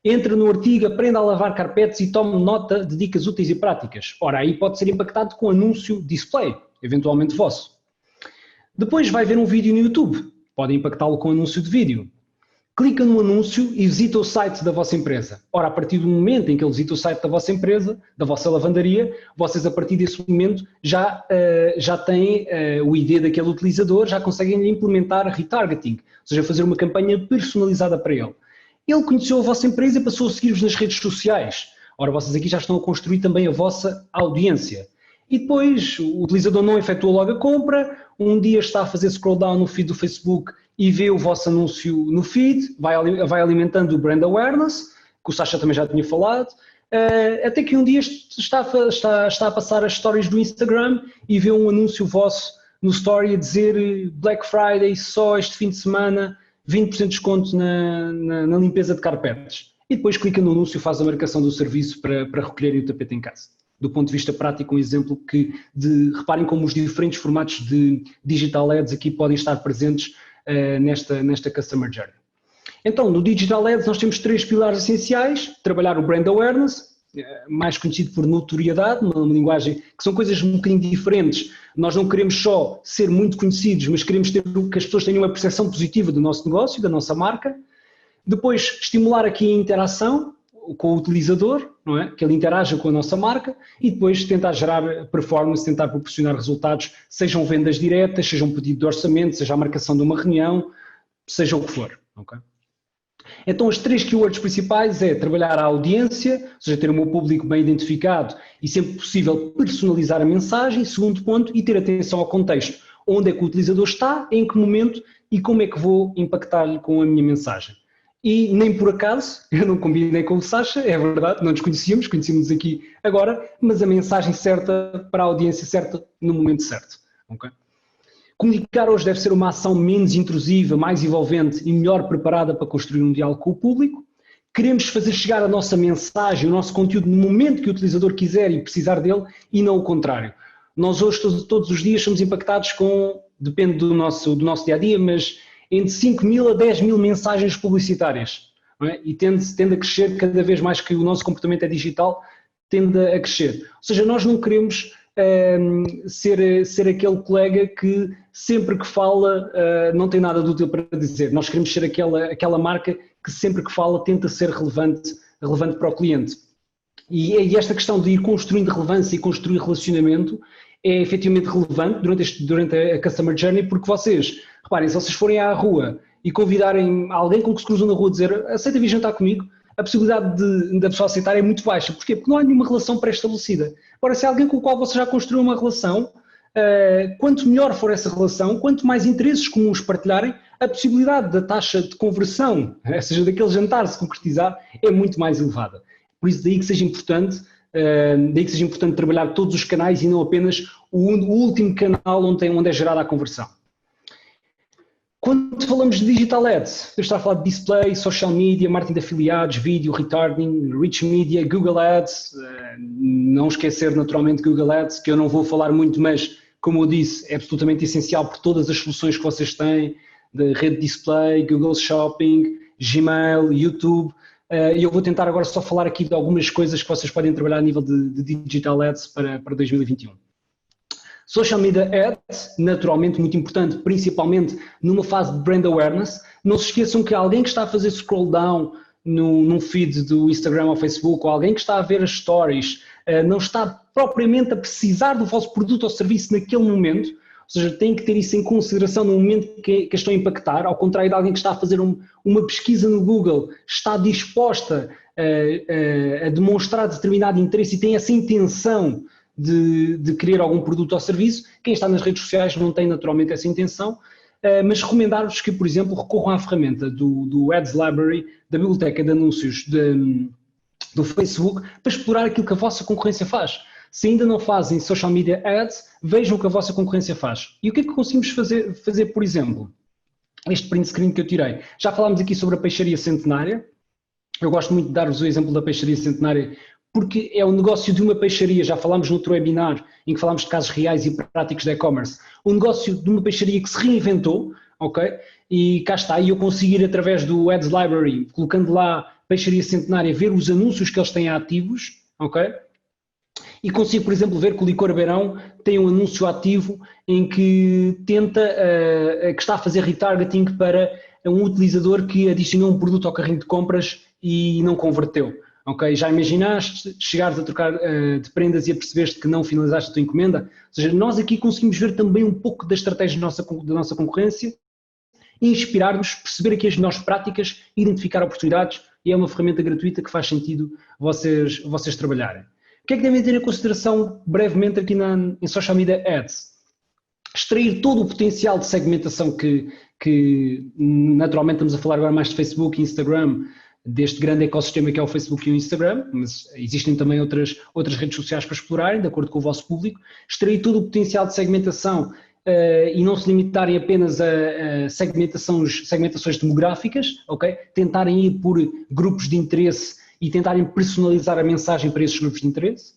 entra no artigo, aprenda a lavar carpetes e tome nota de dicas úteis e práticas. Ora, aí pode ser impactado com anúncio display, eventualmente vosso. Depois vai ver um vídeo no YouTube, pode impactá-lo com anúncio de vídeo. Clica no anúncio e visita o site da vossa empresa. Ora, a partir do momento em que ele visita o site da vossa empresa, da vossa lavandaria, vocês a partir desse momento já têm o ID daquele utilizador, já conseguem implementar retargeting, ou seja, fazer uma campanha personalizada para ele. Ele conheceu a vossa empresa e passou a seguir-vos nas redes sociais. Ora, vocês aqui já estão a construir também a vossa audiência. E depois o utilizador não efetua logo a compra, um dia está a fazer scroll down no feed do Facebook e vê o vosso anúncio no feed, vai alimentando o brand awareness, que o Sasha também já tinha falado, até que um dia está a passar as stories do Instagram e vê um anúncio vosso no story a dizer Black Friday só este fim de semana, 20% de desconto na limpeza de carpetes. E depois clica no anúncio e faz a marcação do serviço para recolherem o tapete em casa. Do ponto de vista prático, um exemplo reparem como os diferentes formatos de digital ads aqui podem estar presentes nesta Customer Journey. Então, no Digital Ads nós temos 3 pilares essenciais: trabalhar o Brand Awareness, mais conhecido por notoriedade, uma linguagem que são coisas um bocadinho diferentes. Nós não queremos só ser muito conhecidos, mas queremos que as pessoas tenham uma percepção positiva do nosso negócio, da nossa marca. Depois, estimular aqui a interação com o utilizador, não é? Que ele interaja com a nossa marca, e depois tentar gerar performance, tentar proporcionar resultados, sejam vendas diretas, seja um pedido de orçamento, seja a marcação de uma reunião, seja o que for. Okay? Então as 3 keywords principais é trabalhar a audiência, ou seja, ter o meu público bem identificado e sempre possível personalizar a mensagem, segundo ponto, e ter atenção ao contexto, onde é que o utilizador está, em que momento e como é que vou impactar-lhe com a minha mensagem. E nem por acaso, eu não combinei com o Sasha, é verdade, não nos conhecíamos aqui agora, mas a mensagem certa para a audiência certa no momento certo. Okay? Comunicar hoje deve ser uma ação menos intrusiva, mais envolvente e melhor preparada para construir um diálogo com o público. Queremos fazer chegar a nossa mensagem, o nosso conteúdo no momento que o utilizador quiser e precisar dele, e não o contrário. Nós hoje todos os dias somos impactados com, depende do nosso dia-a-dia, mas entre 5.000 a 10.000 mensagens publicitárias, não é? E tende a crescer cada vez mais que o nosso comportamento é digital, tende a crescer. Ou seja, nós não queremos ser aquele colega que sempre que fala não tem nada de útil para dizer. Nós queremos ser aquela marca que sempre que fala tenta ser relevante para o cliente. E esta questão de ir construindo relevância e construir relacionamento é efetivamente relevante durante a Customer Journey, porque vocês, reparem, se vocês forem à rua e convidarem alguém com que se cruzam na rua a dizer aceita vir jantar comigo, a possibilidade da pessoa aceitar é muito baixa. Porquê? Porque não há nenhuma relação pré-estabelecida. Agora, se é alguém com o qual você já construiu uma relação, quanto melhor for essa relação, quanto mais interesses comuns partilharem, a possibilidade da taxa de conversão, ou seja, daquele jantar se concretizar, é muito mais elevada. Por isso daí que seja importante trabalhar todos os canais e não apenas o último canal onde é gerada a conversão. Quando falamos de Digital Ads, eu estou a falar de display, social media, marketing de afiliados, vídeo, retargeting, rich media, Google Ads, não esquecer naturalmente Google Ads, que eu não vou falar muito, mas como eu disse, é absolutamente essencial por todas as soluções que vocês têm, de rede display, Google Shopping, Gmail, YouTube, e eu vou tentar agora só falar aqui de algumas coisas que vocês podem trabalhar a nível de Digital Ads para 2021. Social Media Ads, naturalmente muito importante, principalmente numa fase de Brand Awareness. Não se esqueçam que alguém que está a fazer scroll down num feed do Instagram ou Facebook, ou alguém que está a ver as stories, não está propriamente a precisar do vosso produto ou serviço naquele momento, ou seja, tem que ter isso em consideração no momento que estão a impactar, ao contrário de alguém que está a fazer uma pesquisa no Google, está disposta a demonstrar determinado interesse e tem essa intenção de querer algum produto ou serviço. Quem está nas redes sociais não tem naturalmente essa intenção, mas recomendar-vos que, por exemplo, recorram à ferramenta do Ads Library, da biblioteca de anúncios do Facebook, para explorar aquilo que a vossa concorrência faz. Se ainda não fazem Social Media Ads, vejam o que a vossa concorrência faz. E o que é que conseguimos fazer, por exemplo? Este print screen que eu tirei. Já falámos aqui sobre a peixaria centenária. Eu gosto muito de dar-vos o exemplo da peixaria centenária, porque é o negócio de uma peixaria, já falámos no outro webinar, em que falámos de casos reais e práticos de e-commerce, o negócio de uma peixaria que se reinventou, ok? E cá está, e eu consigo ir através do Ads Library, colocando lá Peixaria Centenária, ver os anúncios que eles têm ativos, ok? E consigo, por exemplo, ver que o Licor Beirão tem um anúncio ativo em que que está a fazer retargeting para um utilizador que adicionou um produto ao carrinho de compras e não converteu. Ok, já imaginaste chegares a trocar de prendas e a perceberes que não finalizaste a tua encomenda? Ou seja, nós aqui conseguimos ver também um pouco da estratégia da nossa concorrência, inspirar-nos, perceber aqui as melhores práticas, identificar oportunidades, e é uma ferramenta gratuita que faz sentido vocês trabalharem. O que é que devem ter em consideração brevemente aqui em Social Media Ads? Extrair todo o potencial de segmentação que naturalmente estamos a falar agora mais de Facebook e Instagram, deste grande ecossistema que é o Facebook e o Instagram, mas existem também outras redes sociais para explorarem, de acordo com o vosso público. Extrair todo o potencial de segmentação e não se limitarem apenas a segmentações demográficas, ok? Tentarem ir por grupos de interesse e tentarem personalizar a mensagem para esses grupos de interesse.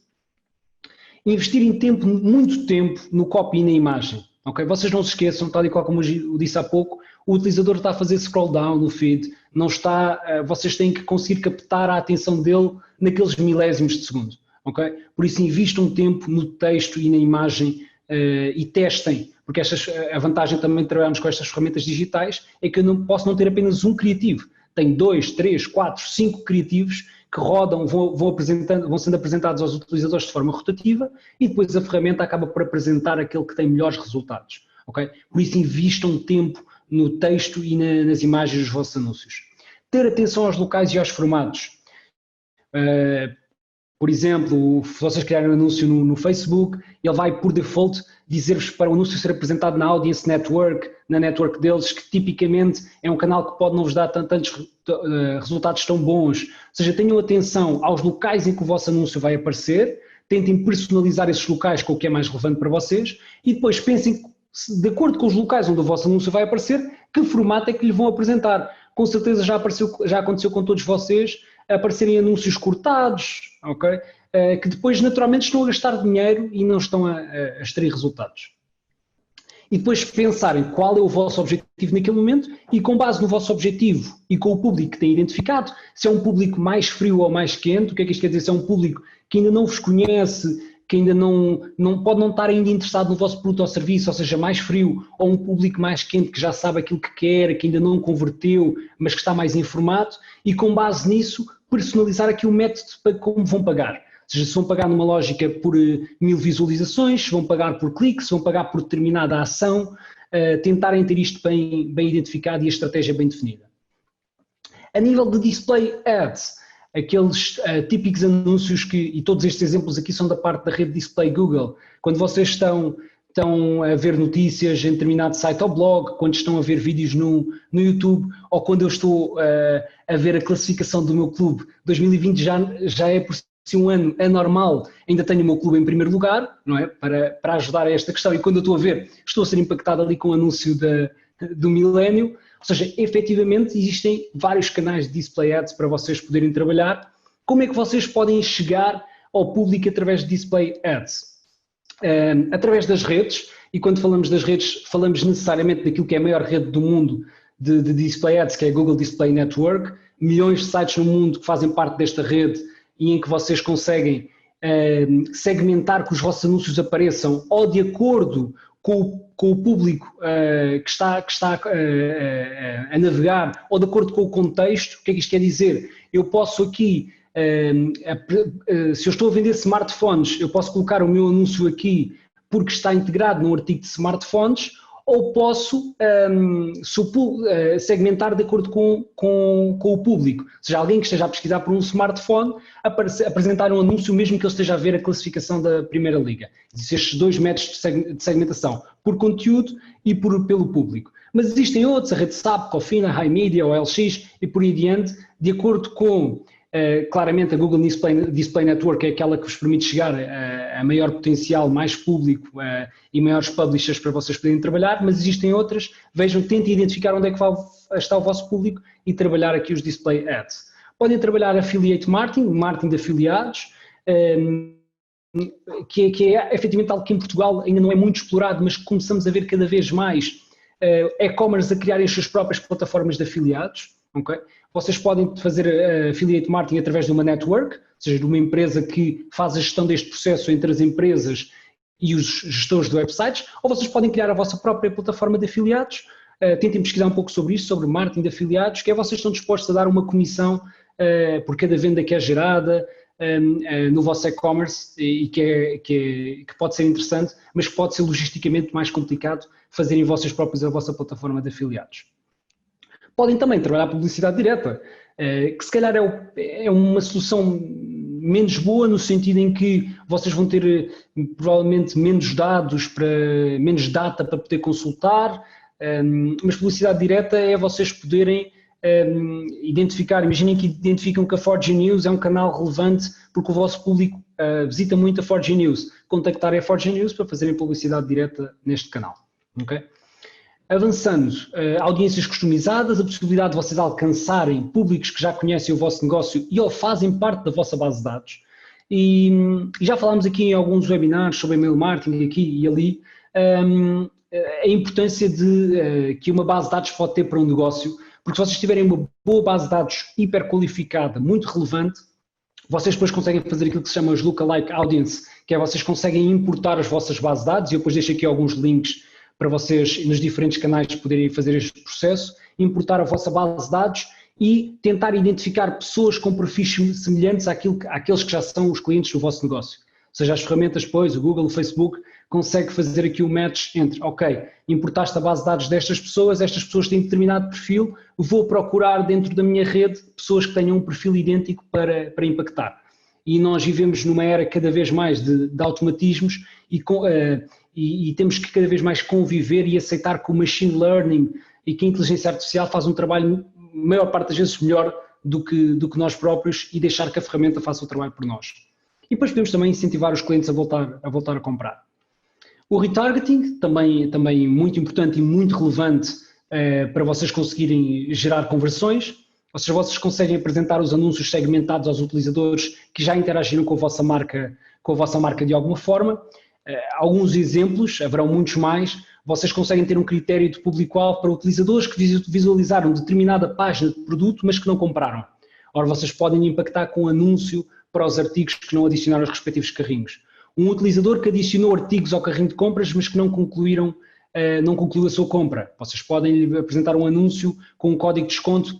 Investirem muito tempo no copy e na imagem, ok? Vocês não se esqueçam, tal e qual como eu disse há pouco, o utilizador está a fazer scroll down no feed, vocês têm que conseguir captar a atenção dele naqueles milésimos de segundo, ok? Por isso invistam tempo no texto e na imagem e testem, porque a vantagem também de trabalharmos com estas ferramentas digitais é que eu posso não ter apenas um criativo, tenho 2, 3, 4, 5 criativos que rodam, vão sendo apresentados aos utilizadores de forma rotativa e depois a ferramenta acaba por apresentar aquele que tem melhores resultados, ok? Por isso invistam tempo no texto e nas imagens dos vossos anúncios. Ter atenção aos locais e aos formatos. Por exemplo, se vocês criarem um anúncio no Facebook, ele vai por default dizer-vos para o anúncio ser apresentado na Audience Network, na network deles, que tipicamente é um canal que pode não vos dar tantos resultados tão bons. Ou seja, tenham atenção aos locais em que o vosso anúncio vai aparecer, tentem personalizar esses locais com o que é mais relevante para vocês e depois pensem, de acordo com os locais onde o vosso anúncio vai aparecer, que formato é que lhe vão apresentar. Com certeza já aconteceu com todos vocês aparecerem anúncios cortados, ok? Que depois naturalmente estão a gastar dinheiro e não estão a extrair resultados. E depois pensarem qual é o vosso objetivo naquele momento e com base no vosso objetivo e com o público que têm identificado, se é um público mais frio ou mais quente, o que é que isto quer dizer? Se é um público que ainda não vos conhece, que ainda não pode não estar ainda interessado no vosso produto ou serviço, ou seja, mais frio, ou um público mais quente que já sabe aquilo que quer, que ainda não converteu, mas que está mais informado, e com base nisso personalizar aqui o método para como vão pagar. Ou seja, se vão pagar numa lógica por 1000 visualizações, se vão pagar por clique, se vão pagar por determinada ação, tentarem ter isto bem identificado e a estratégia bem definida. A nível de display ads, aqueles típicos anúncios e todos estes exemplos aqui são da parte da rede Display Google, quando vocês estão a ver notícias em determinado site ou blog, quando estão a ver vídeos no YouTube, ou quando eu estou a ver a classificação do meu clube. 2020 já é por si um ano anormal, ainda tenho o meu clube em primeiro lugar, não é? Para ajudar a esta questão, e quando eu estou a ver, estou a ser impactado ali com o anúncio do milénio. Ou seja, efetivamente existem vários canais de display ads para vocês poderem trabalhar. Como é que vocês podem chegar ao público através de display ads? Através das redes, e quando falamos das redes, falamos necessariamente daquilo que é a maior rede do mundo de display ads, que é a Google Display Network, milhões de sites no mundo que fazem parte desta rede e em que vocês conseguem segmentar que os vossos anúncios apareçam ou de acordo com o público que está a navegar ou de acordo com o contexto. O que é que isto quer dizer? Eu posso aqui, se eu estou a vender smartphones, eu posso colocar o meu anúncio aqui porque está integrado num artigo de smartphones, ou posso segmentar de acordo com o público. Ou seja, alguém que esteja a pesquisar por um smartphone, apresentar um anúncio mesmo que ele esteja a ver a classificação da Primeira Liga. Existem estes dois métodos de segmentação, por conteúdo e pelo público. Mas existem outros, a rede SAP, Cofina, High Media, OLX e por aí adiante, de acordo com, claramente a Google Display Network é aquela que vos permite chegar a maior potencial, mais público e maiores publishers para vocês poderem trabalhar, mas existem outras. Vejam, tentem identificar onde é que está o vosso público e trabalhar aqui os display ads. Podem trabalhar affiliate marketing de afiliados, que é efetivamente algo que em Portugal ainda não é muito explorado, mas começamos a ver cada vez mais e-commerce a criarem as suas próprias plataformas de afiliados. ok? Vocês podem fazer affiliate marketing através de uma network, ou seja, de uma empresa que faz a gestão deste processo entre as empresas e os gestores de websites, ou vocês podem criar a vossa própria plataforma de afiliados. Tentem pesquisar um pouco sobre isto, sobre marketing de afiliados, que é vocês estão dispostos a dar uma comissão por cada venda que é gerada no vosso e-commerce e que pode ser interessante, mas que pode ser logisticamente mais complicado fazerem vocês próprios a vossa plataforma de afiliados. Podem também trabalhar publicidade direta, que se calhar é uma solução menos boa no sentido em que vocês vão ter provavelmente menos menos data para poder consultar, mas publicidade direta é vocês poderem identificar, imaginem que identificam que a 4G News é um canal relevante porque o vosso público visita muito a 4G News, contactarem a 4G News para fazerem publicidade direta neste canal. Okay? Avançando, audiências customizadas, a possibilidade de vocês alcançarem públicos que já conhecem o vosso negócio e ou fazem parte da vossa base de dados. E já falámos aqui em alguns webinars sobre email marketing aqui e ali, a importância que uma base de dados pode ter para um negócio, porque se vocês tiverem uma boa base de dados hiper qualificada, muito relevante, vocês depois conseguem fazer aquilo que se chama os lookalike audience, que é vocês conseguem importar as vossas bases de dados, e eu depois deixo aqui alguns links para vocês nos diferentes canais poderem fazer este processo, importar a vossa base de dados e tentar identificar pessoas com perfis semelhantes àqueles que já são os clientes do vosso negócio. Ou seja, as ferramentas, depois, o Google, o Facebook, consegue fazer aqui o match entre, ok, importaste a base de dados destas pessoas, estas pessoas têm determinado perfil, vou procurar dentro da minha rede pessoas que tenham um perfil idêntico para impactar. E nós vivemos numa era cada vez mais de automatismos e temos que cada vez mais conviver e aceitar que o machine learning e que a inteligência artificial faz um trabalho, maior parte das vezes, melhor do que nós próprios e deixar que a ferramenta faça o trabalho por nós. E depois podemos também incentivar os clientes a voltar a comprar. O retargeting, também muito importante e muito relevante para vocês conseguirem gerar conversões, ou seja, vocês conseguem apresentar os anúncios segmentados aos utilizadores que já interagiram com a vossa marca de alguma forma. Alguns exemplos, haverão muitos mais, vocês conseguem ter um critério de público-alvo para utilizadores que visualizaram determinada página de produto, mas que não compraram. Ora, vocês podem impactar com um anúncio para os artigos que não adicionaram aos respectivos carrinhos. Um utilizador que adicionou artigos ao carrinho de compras, mas que não concluiu a sua compra. Vocês podem lhe apresentar um anúncio com um código de desconto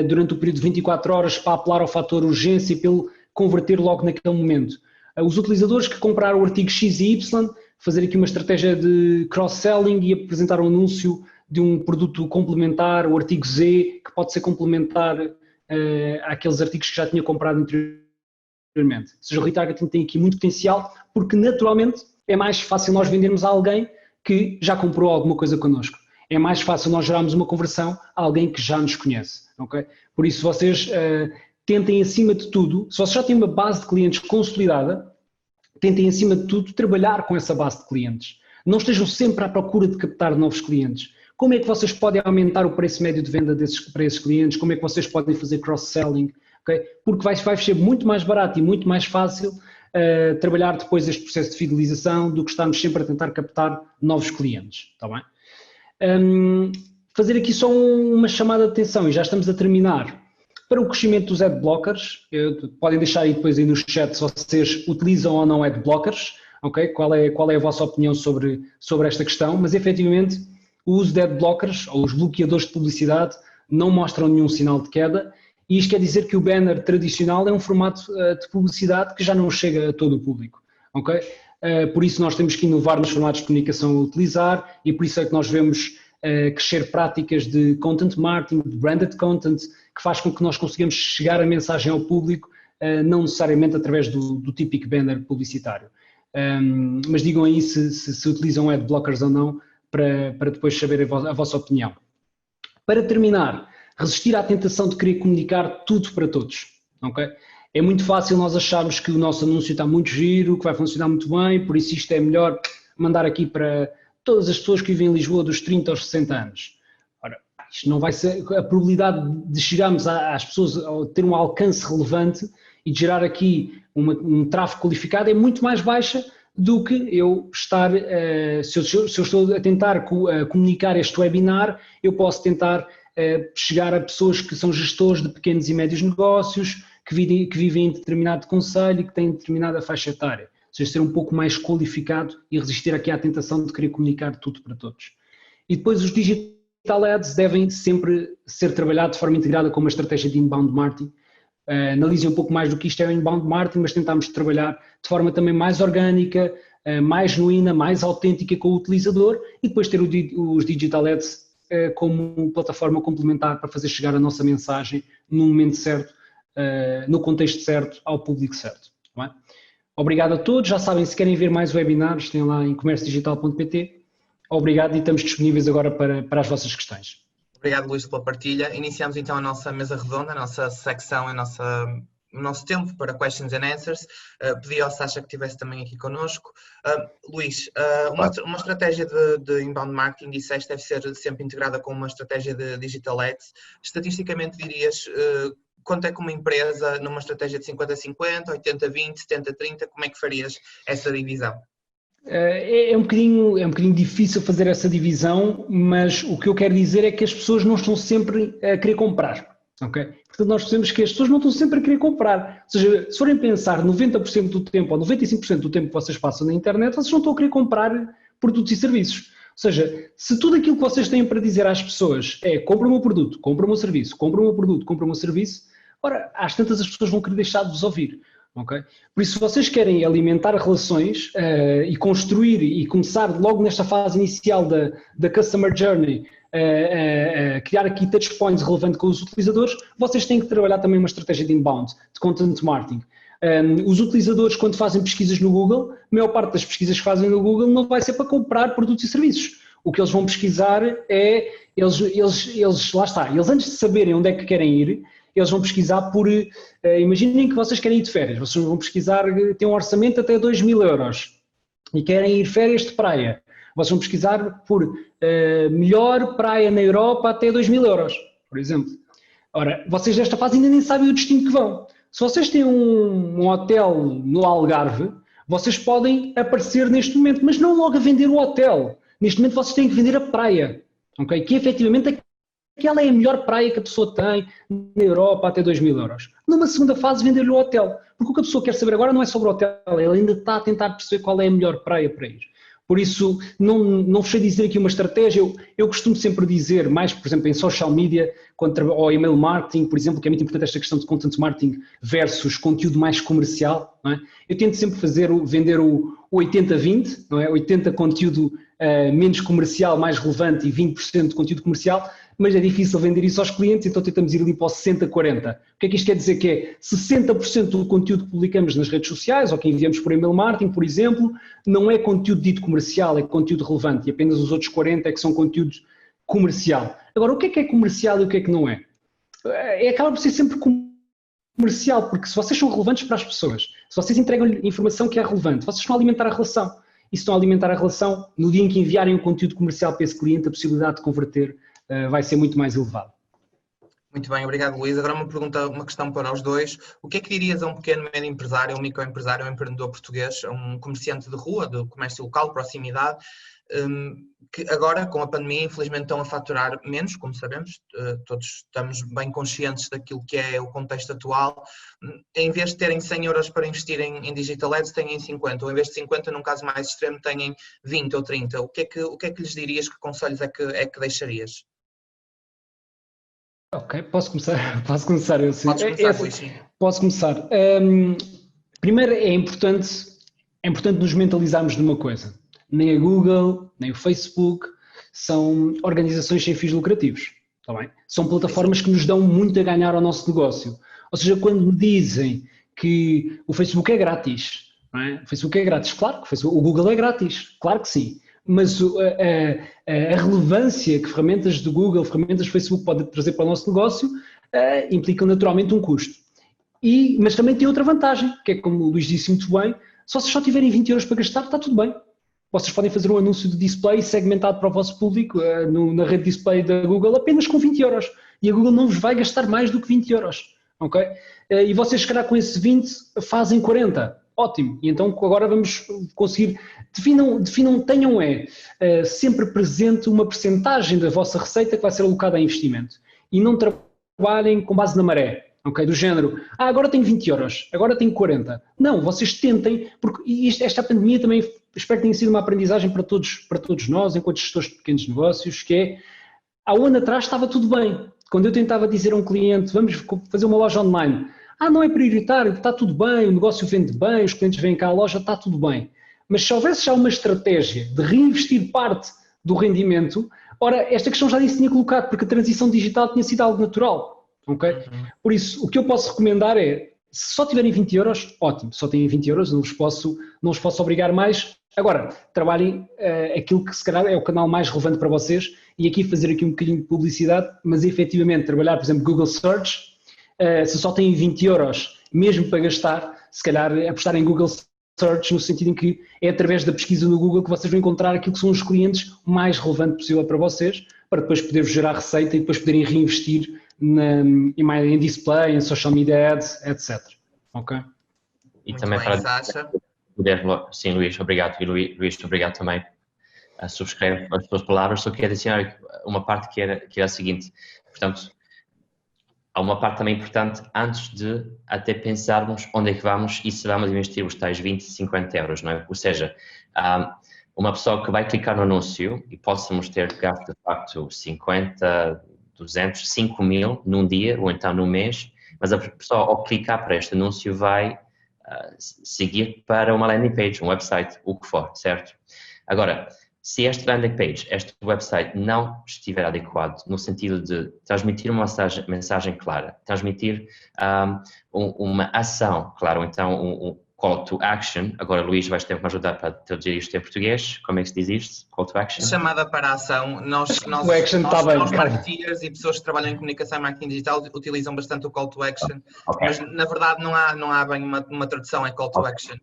durante o período de 24 horas para apelar ao fator urgência e para ele converter logo naquele momento. Os utilizadores que compraram o artigo X e Y, fazer aqui uma estratégia de cross-selling e apresentar um anúncio de um produto complementar, o artigo Z, que pode ser complementar àqueles artigos que já tinha comprado anteriormente. Ou seja, o retargeting tem aqui muito potencial, porque naturalmente é mais fácil nós vendermos a alguém que já comprou alguma coisa connosco. É mais fácil nós gerarmos uma conversão a alguém que já nos conhece. Okay? Por isso vocês tentem acima de tudo, se vocês já têm uma base de clientes consolidada, tentem acima de tudo trabalhar com essa base de clientes. Não estejam sempre à procura de captar novos clientes. Como é que vocês podem aumentar o preço médio de venda para esses clientes? Como é que vocês podem fazer cross-selling? Okay? Porque vai ser muito mais barato e muito mais fácil trabalhar depois este processo de fidelização do que estarmos sempre a tentar captar novos clientes. Está bem? Fazer aqui só uma chamada de atenção e já estamos a terminar. Para o crescimento dos adblockers, podem deixar aí depois aí no chat se vocês utilizam ou não adblockers, okay? Qual é a vossa opinião sobre esta questão, mas efetivamente o uso de adblockers ou os bloqueadores de publicidade não mostram nenhum sinal de queda e isto quer dizer que o banner tradicional é um formato de publicidade que já não chega a todo o público, ok? Por isso nós temos que inovar nos formatos de comunicação a utilizar e por isso é que nós vemos crescer práticas de content marketing, de branded content, que faz com que nós consigamos chegar a mensagem ao público, não necessariamente através do típico banner publicitário. Mas digam aí se utilizam adblockers ou não, para depois saber a vossa opinião. Para terminar, resistir à tentação de querer comunicar tudo para todos. Okay? É muito fácil nós acharmos que o nosso anúncio está muito giro, que vai funcionar muito bem, por isso isto é melhor mandar aqui para todas as pessoas que vivem em Lisboa dos 30 aos 60 anos. Ora, isto não vai ser, a probabilidade de chegarmos às pessoas a ter um alcance relevante e de gerar aqui um tráfego qualificado é muito mais baixa do que eu estar, se eu estou a tentar comunicar este webinar, eu posso tentar chegar a pessoas que são gestores de pequenos e médios negócios, que vivem em determinado concelho e que têm determinada faixa etária. Ou seja, ser um pouco mais qualificado e resistir aqui à tentação de querer comunicar tudo para todos. E depois os digital ads devem sempre ser trabalhados de forma integrada com uma estratégia de inbound marketing. Analisem um pouco mais do que isto é inbound marketing, mas tentamos trabalhar de forma também mais orgânica, mais genuína, mais autêntica com o utilizador e depois ter os digital ads como plataforma complementar para fazer chegar a nossa mensagem no momento certo, no contexto certo, ao público certo. Não é? Obrigado a todos, já sabem, se querem ver mais webinars, têm lá em comérciodigital.pt. Obrigado e estamos disponíveis agora para as vossas questões. Obrigado, Luís, pela partilha. Iniciamos então a nossa mesa redonda, a nossa secção, o nosso tempo para questions and answers. Pedi ao Sasha que estivesse também aqui connosco. Luís, uma estratégia de inbound marketing, disseste, deve ser sempre integrada com uma estratégia de digital ads. Estatisticamente dirias quanto é que uma empresa, numa estratégia de 50-50, 80-20, 70-30, como é que farias essa divisão? É um bocadinho difícil fazer essa divisão, mas o que eu quero dizer é que as pessoas não estão sempre a querer comprar, ok? Portanto, nós percebemos que as pessoas não estão sempre a querer comprar. Ou seja, se forem pensar 90% do tempo ou 95% do tempo que vocês passam na internet, vocês não estão a querer comprar produtos e serviços. Ou seja, se tudo aquilo que vocês têm para dizer às pessoas é compra o meu produto, compra o meu serviço, compra o meu produto, compra o meu serviço, ora, às tantas as pessoas vão querer deixar de vos ouvir. Okay? Por isso, se vocês querem alimentar relações e construir e começar logo nesta fase inicial da Customer Journey, criar aqui touchpoints relevantes com os utilizadores, vocês têm que trabalhar também uma estratégia de inbound, de content marketing. Os utilizadores, quando fazem pesquisas no Google, a maior parte das pesquisas que fazem no Google não vai ser para comprar produtos e serviços. O que eles vão pesquisar é, lá está, eles antes de saberem onde é que querem ir, eles vão pesquisar por, imaginem que vocês querem ir de férias, vocês vão pesquisar, têm um orçamento até 2.000 euros e querem ir férias de praia. Vocês vão pesquisar por melhor praia na Europa até 2.000 euros, por exemplo. Ora, vocês desta fase ainda nem sabem o destino que vão. Se vocês têm um hotel no Algarve, vocês podem aparecer neste momento, mas não logo a vender o hotel. Neste momento vocês têm que vender a praia, okay? Que efetivamente aquela é a melhor praia que a pessoa tem na Europa até 2.000 euros. Numa segunda fase, vender-lhe o hotel. Porque o que a pessoa quer saber agora não é sobre o hotel, ela ainda está a tentar perceber qual é a melhor praia para ir. Por isso, não vos sei dizer aqui uma estratégia, eu costumo sempre dizer, mais por exemplo em social media, ou email marketing, por exemplo, que é muito importante esta questão de content marketing versus conteúdo mais comercial, não é? Eu tento sempre vender o 80-20, não é? 80% conteúdo menos comercial, mais relevante e 20% de conteúdo comercial, mas é difícil vender isso aos clientes, então tentamos ir ali para o 60-40. O que é que isto quer dizer? Que é 60% do conteúdo que publicamos nas redes sociais ou que enviamos por email marketing, por exemplo, não é conteúdo dito comercial, é conteúdo relevante e apenas os outros 40% é que são conteúdo comercial. Agora, o que é comercial e o que é que não é? Acaba por ser sempre comercial, porque se vocês são relevantes para as pessoas, se vocês entregam informação que é relevante, vocês estão a alimentar a relação. E se estão a alimentar a relação, no dia em que enviarem um conteúdo comercial para esse cliente, a possibilidade de converter vai ser muito mais elevado. Muito bem, obrigado, Luís. Agora uma questão para os dois. O que é que dirias a um pequeno médio empresário, um microempresário, um empreendedor português, a um comerciante de rua, do comércio local, proximidade, que agora, com a pandemia, infelizmente estão a faturar menos, como sabemos, todos estamos bem conscientes daquilo que é o contexto atual. Em vez de terem 100 euros para investir em digital ads, têm 50, ou em vez de 50, num caso mais extremo, têm 20 ou 30. O que é que lhes dirias, que conselhos é que deixarias? Ok, posso começar? Posso começar eu sim. Podes começar, Luís, sim. Posso começar. Primeiro, é importante nos mentalizarmos de uma coisa. Nem a Google, nem o Facebook são organizações sem fins lucrativos. Está bem? São plataformas que nos dão muito a ganhar ao nosso negócio. Ou seja, quando me dizem que o Facebook é grátis, não é? O Facebook é grátis, claro que o Google é grátis, claro que sim. Mas a relevância que ferramentas do Google, ferramentas do Facebook podem trazer para o nosso negócio implicam naturalmente um custo. Mas também tem outra vantagem, que é como o Luís disse muito bem, se vocês só tiverem 20 euros para gastar, está tudo bem. Vocês podem fazer um anúncio de display segmentado para o vosso público na rede display da Google apenas com 20 euros. E a Google não vos vai gastar mais do que 20 euros. Okay? E vocês, se calhar, com esse 20 fazem 40. Ótimo. E então agora vamos conseguir, tenham sempre presente uma percentagem da vossa receita que vai ser alocada a investimento. E não trabalhem com base na maré. Okay, do género, agora tenho 20 euros, agora tenho 40. Não, vocês tentem, porque esta pandemia também espero que tenha sido uma aprendizagem para todos nós, enquanto gestores de pequenos negócios, que é, há um ano atrás estava tudo bem. Quando eu tentava dizer a um cliente, vamos fazer uma loja online, não é prioritário, está tudo bem, o negócio vende bem, os clientes vêm cá à loja, está tudo bem. Mas se houvesse já uma estratégia de reinvestir parte do rendimento, ora, esta questão já nem se tinha colocado, porque a transição digital tinha sido algo natural. Okay? Por isso, o que eu posso recomendar é, se só tiverem 20 euros, ótimo, só têm 20 euros, não vos posso obrigar mais. Agora, trabalhem aquilo que se calhar é o canal mais relevante para vocês, e aqui fazer aqui um bocadinho de publicidade, mas efetivamente trabalhar, por exemplo, Google Search, se só têm 20 euros, mesmo para gastar, se calhar apostar em Google Search, no sentido em que é através da pesquisa no Google que vocês vão encontrar aquilo que são os clientes o mais relevante possível para vocês, para depois poder gerar receita e depois poderem reinvestir em display, em social media ads, etc. Ok? E Muito também bem, para Sasha. sim, Luís, obrigado. E Luís, obrigado também. Subscrevo as tuas palavras. Só queria adicionar uma parte que era a seguinte. Portanto, há uma parte também importante antes de até pensarmos onde é que vamos e se vamos investir os tais 20, 50 euros, não é? Ou seja, uma pessoa que vai clicar no anúncio e possamos ter gasto de facto 50, 200, 5 mil num dia ou então num mês, mas a pessoa ao clicar para este anúncio vai seguir para uma landing page, um website, o que for, certo? Agora, se este landing page, este website não estiver adequado no sentido de transmitir uma mensagem clara, transmitir uma ação clara, ou então um call to action, agora Luís vais ter que me ajudar para traduzir isto em português, como é que se diz isto? Call to action? Chamada para a ação, nós marketeers e pessoas que trabalham em comunicação e marketing digital utilizam bastante o call to action, mas na verdade não há bem uma tradução, é call to action.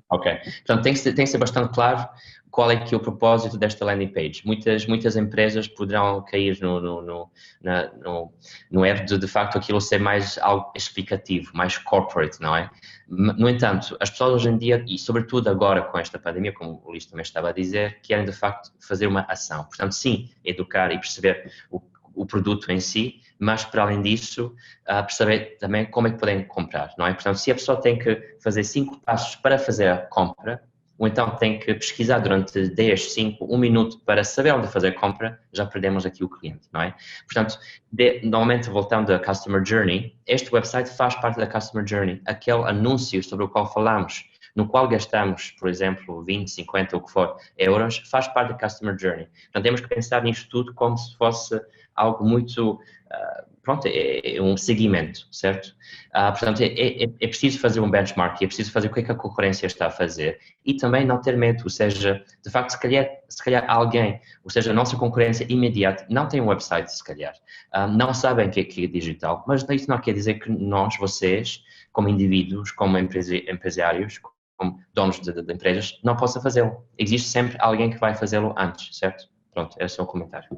Ok, portanto tem que ser bastante claro qual é que é o propósito desta landing page. Muitas empresas poderão cair no erro de facto aquilo ser mais algo explicativo, mais corporate, não é? No entanto, as pessoas hoje em dia, e sobretudo agora com esta pandemia, como o Luís também estava a dizer, querem de facto fazer uma ação. Portanto, sim, educar e perceber o produto em si, mas para além disso, perceber também como é que podem comprar, não é? Portanto, se a pessoa tem que fazer 5 passos para fazer a compra, ou então tem que pesquisar durante 10, 5, 1 minuto para saber onde fazer a compra, já perdemos aqui o cliente, não é? Portanto, normalmente voltando à Customer Journey, este website faz parte da Customer Journey, aquele anúncio sobre o qual falamos, no qual gastamos, por exemplo, 20, 50, o que for, euros, faz parte da Customer Journey. Portanto, temos que pensar nisto tudo como se fosse algo muito, é um seguimento, certo? Portanto, é preciso fazer um benchmark, é preciso fazer o que é que a concorrência está a fazer e também não ter medo, ou seja, de facto, se calhar alguém, ou seja, a nossa concorrência imediata não tem um website, se calhar, não sabem o que é digital, mas isso não quer dizer que nós, vocês, como indivíduos, como empresários, como donos de empresas, não possam fazê-lo. Existe sempre alguém que vai fazê-lo antes, certo? Pronto, esse é o comentário.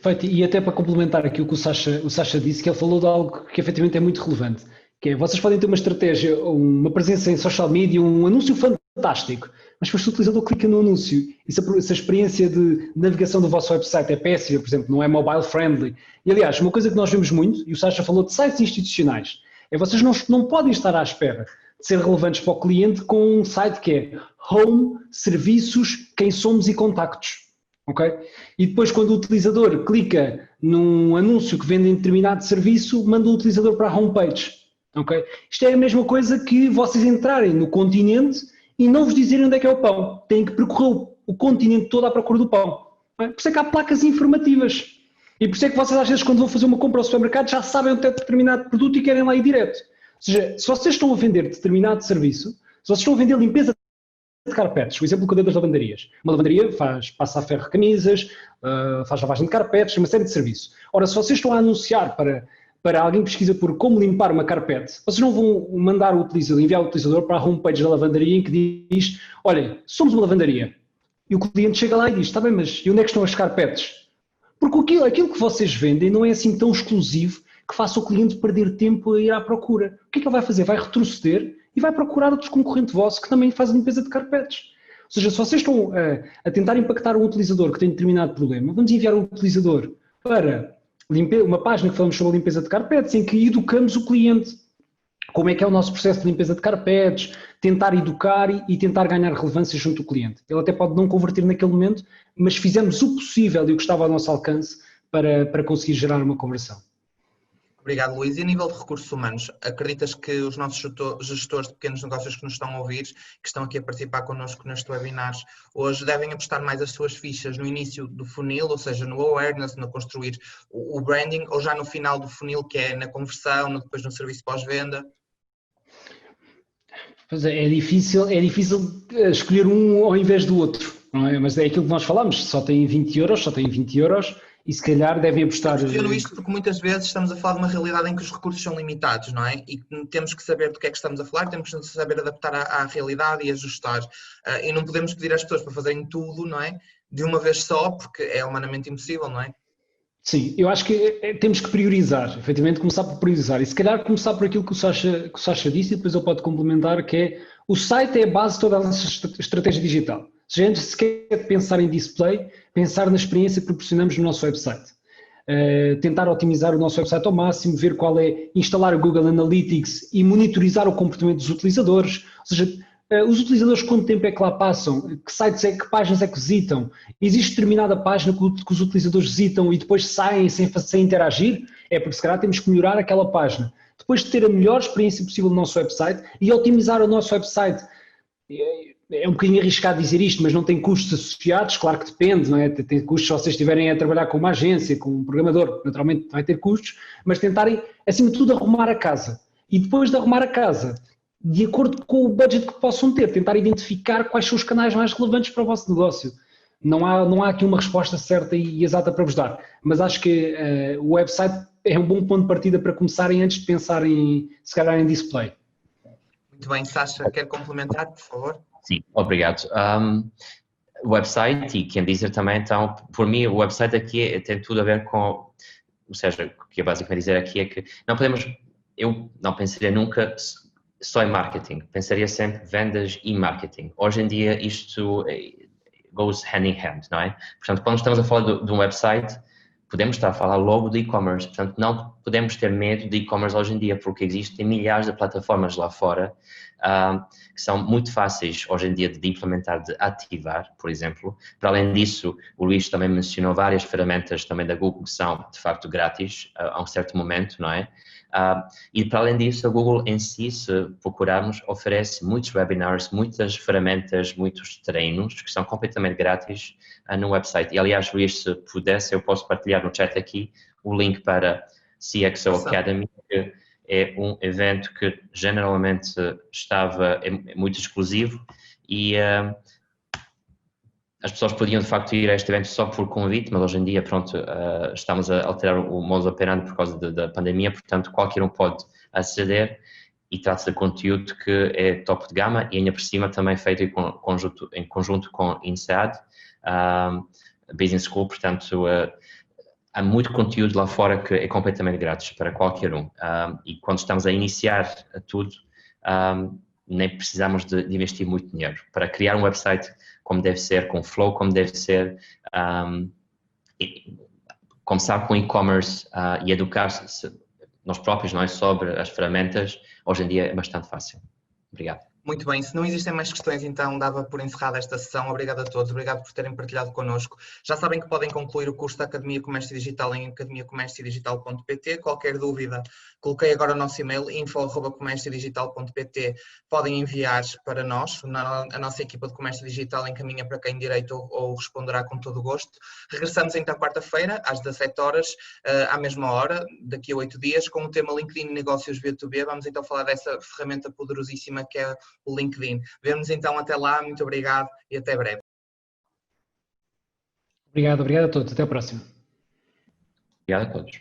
Feito, e até para complementar aquilo que o Sasha disse, que ele falou de algo que efetivamente é muito relevante, que é, vocês podem ter uma estratégia, uma presença em social media, um anúncio fantástico, mas depois se o utilizador clica no anúncio e se a experiência de navegação do vosso website é péssima, por exemplo, não é mobile friendly, e aliás, uma coisa que nós vemos muito, e o Sasha falou de sites institucionais, é vocês não podem estar à espera de ser relevantes para o cliente com um site que é Home, Serviços, Quem Somos e Contactos. Okay? E depois quando o utilizador clica num anúncio que vende em determinado serviço, manda o utilizador para a homepage. Okay? Isto é a mesma coisa que vocês entrarem no continente e não vos dizerem onde é que é o pão. Têm que percorrer o continente todo à procura do pão. Por isso é que há placas informativas. E por isso é que vocês às vezes quando vão fazer uma compra ao supermercado já sabem onde é determinado produto e querem lá ir direto. Ou seja, se vocês estão a vender determinado serviço, se vocês estão a vender limpeza de carpetes, o exemplo que eu dei das lavanderias. Uma lavanderia passa a ferro camisas, faz lavagem de carpetes, uma série de serviços. Ora, se vocês estão a anunciar para alguém que pesquisa por como limpar uma carpete, vocês não vão mandar enviar o utilizador para a homepage da lavanderia em que diz, olha, somos uma lavanderia. E o cliente chega lá e diz, está bem, mas e onde é que estão as carpetes? Porque aquilo que vocês vendem não é assim tão exclusivo que faça o cliente perder tempo a ir à procura. O que é que ele vai fazer? Vai retroceder e vai procurar outros concorrentes vossos que também fazem limpeza de carpetes. Ou seja, se vocês estão a tentar impactar um utilizador que tem determinado problema, vamos enviar um utilizador para uma página que falamos sobre a limpeza de carpetes, em que educamos o cliente. Como é que é o nosso processo de limpeza de carpetes, tentar educar e tentar ganhar relevância junto do cliente. Ele até pode não converter naquele momento, mas fizemos o possível e o que estava ao nosso alcance para conseguir gerar uma conversão. Obrigado, Luís. E a nível de recursos humanos, acreditas que os nossos gestores de pequenos negócios que nos estão a ouvir, que estão aqui a participar connosco neste webinar, hoje devem apostar mais as suas fichas no início do funil, ou seja, no awareness, no construir o branding, ou já no final do funil, que é na conversão, depois no serviço pós-venda? Pois é difícil escolher um ao invés do outro, não é? Mas é aquilo que nós falamos, só tem 20 euros e se calhar devem apostar... Eu questiono isto porque muitas vezes estamos a falar de uma realidade em que os recursos são limitados, não é? E temos que saber do que é que estamos a falar, temos que saber adaptar à realidade e ajustar. E não podemos pedir às pessoas para fazerem tudo, não é? De uma vez só, porque é humanamente impossível, não é? Sim, eu acho que temos que priorizar, efetivamente começar por priorizar e se calhar começar por aquilo que o Sacha disse e depois ele pode complementar, que é o site é a base de toda a nossa estratégia digital. Se a gente se quer pensar em display, pensar na experiência que proporcionamos no nosso website. Tentar otimizar o nosso website ao máximo, ver qual é, instalar o Google Analytics e monitorizar o comportamento dos utilizadores, ou seja, os utilizadores quanto tempo é que lá passam, que páginas é que visitam, existe determinada página que os utilizadores visitam e depois saem sem interagir, é porque se calhar temos que melhorar aquela página. Depois de ter a melhor experiência possível no nosso website e otimizar o nosso website. É um bocadinho arriscado dizer isto, mas não tem custos associados, claro que depende, não é? Tem custos se vocês estiverem a trabalhar com uma agência, com um programador, naturalmente vai ter custos, mas tentarem, acima de tudo, arrumar a casa. E depois de arrumar a casa, de acordo com o budget que possam ter, tentar identificar quais são os canais mais relevantes para o vosso negócio. Não há aqui uma resposta certa e exata para vos dar, mas acho que o website é um bom ponto de partida para começarem antes de pensarem, se calhar, em display. Muito bem, Sacha, quer complementar, por favor? Sim, obrigado. O website, e quem dizer também, então, por mim, o website aqui tem tudo a ver com, ou seja, o que eu basicamente dizer aqui é que eu não pensaria nunca só em marketing, pensaria sempre vendas e marketing. Hoje em dia isto goes hand in hand, não é? Portanto, quando estamos a falar de um website, podemos estar a falar logo de e-commerce, portanto, não podemos ter medo de e-commerce hoje em dia, porque existem milhares de plataformas lá fora que são muito fáceis hoje em dia de implementar, de ativar, por exemplo. Para além disso, o Luís também mencionou várias ferramentas também da Google que são, de facto, grátis a um certo momento, não é? E para além disso, a Google em si, se procurarmos, oferece muitos webinars, muitas ferramentas, muitos treinos que são completamente grátis no website. E aliás, Luís, se pudesse, eu posso partilhar no chat aqui o link para CXO Academy, que é um evento que generalmente é muito exclusivo e as pessoas podiam de facto ir a este evento só por convite, mas hoje em dia, pronto, estamos a alterar o modus operandi por causa da pandemia, portanto qualquer um pode aceder e trata-se de conteúdo que é top de gama e ainda por cima também feito em conjunto com INSEAD, Business School, portanto há muito conteúdo lá fora que é completamente grátis para qualquer um. E quando estamos a iniciar tudo, nem precisamos de investir muito dinheiro. Para criar um website como deve ser, com flow como deve ser, começar com e-commerce e educar-se nós próprios, não é, sobre as ferramentas, hoje em dia é bastante fácil. Obrigado. Muito bem, se não existem mais questões, então dava por encerrada esta sessão. Obrigado a todos, obrigado por terem partilhado connosco. Já sabem que podem concluir o curso da Academia Comércio Digital em academiacomérciodigital.pt. Qualquer dúvida, coloquei agora o nosso e-mail, info@comérciodigital.pt. Podem enviar para nós, a nossa equipa de Comércio Digital encaminha para quem direito ou responderá com todo o gosto. Regressamos então quarta-feira, às 17 horas, à mesma hora, daqui a 8 dias, com o tema LinkedIn Negócios B2B. Vamos então falar dessa ferramenta poderosíssima que é o LinkedIn. Vemo-nos então até lá, muito obrigado e até breve. Obrigado a todos, até a próxima. Obrigado a todos.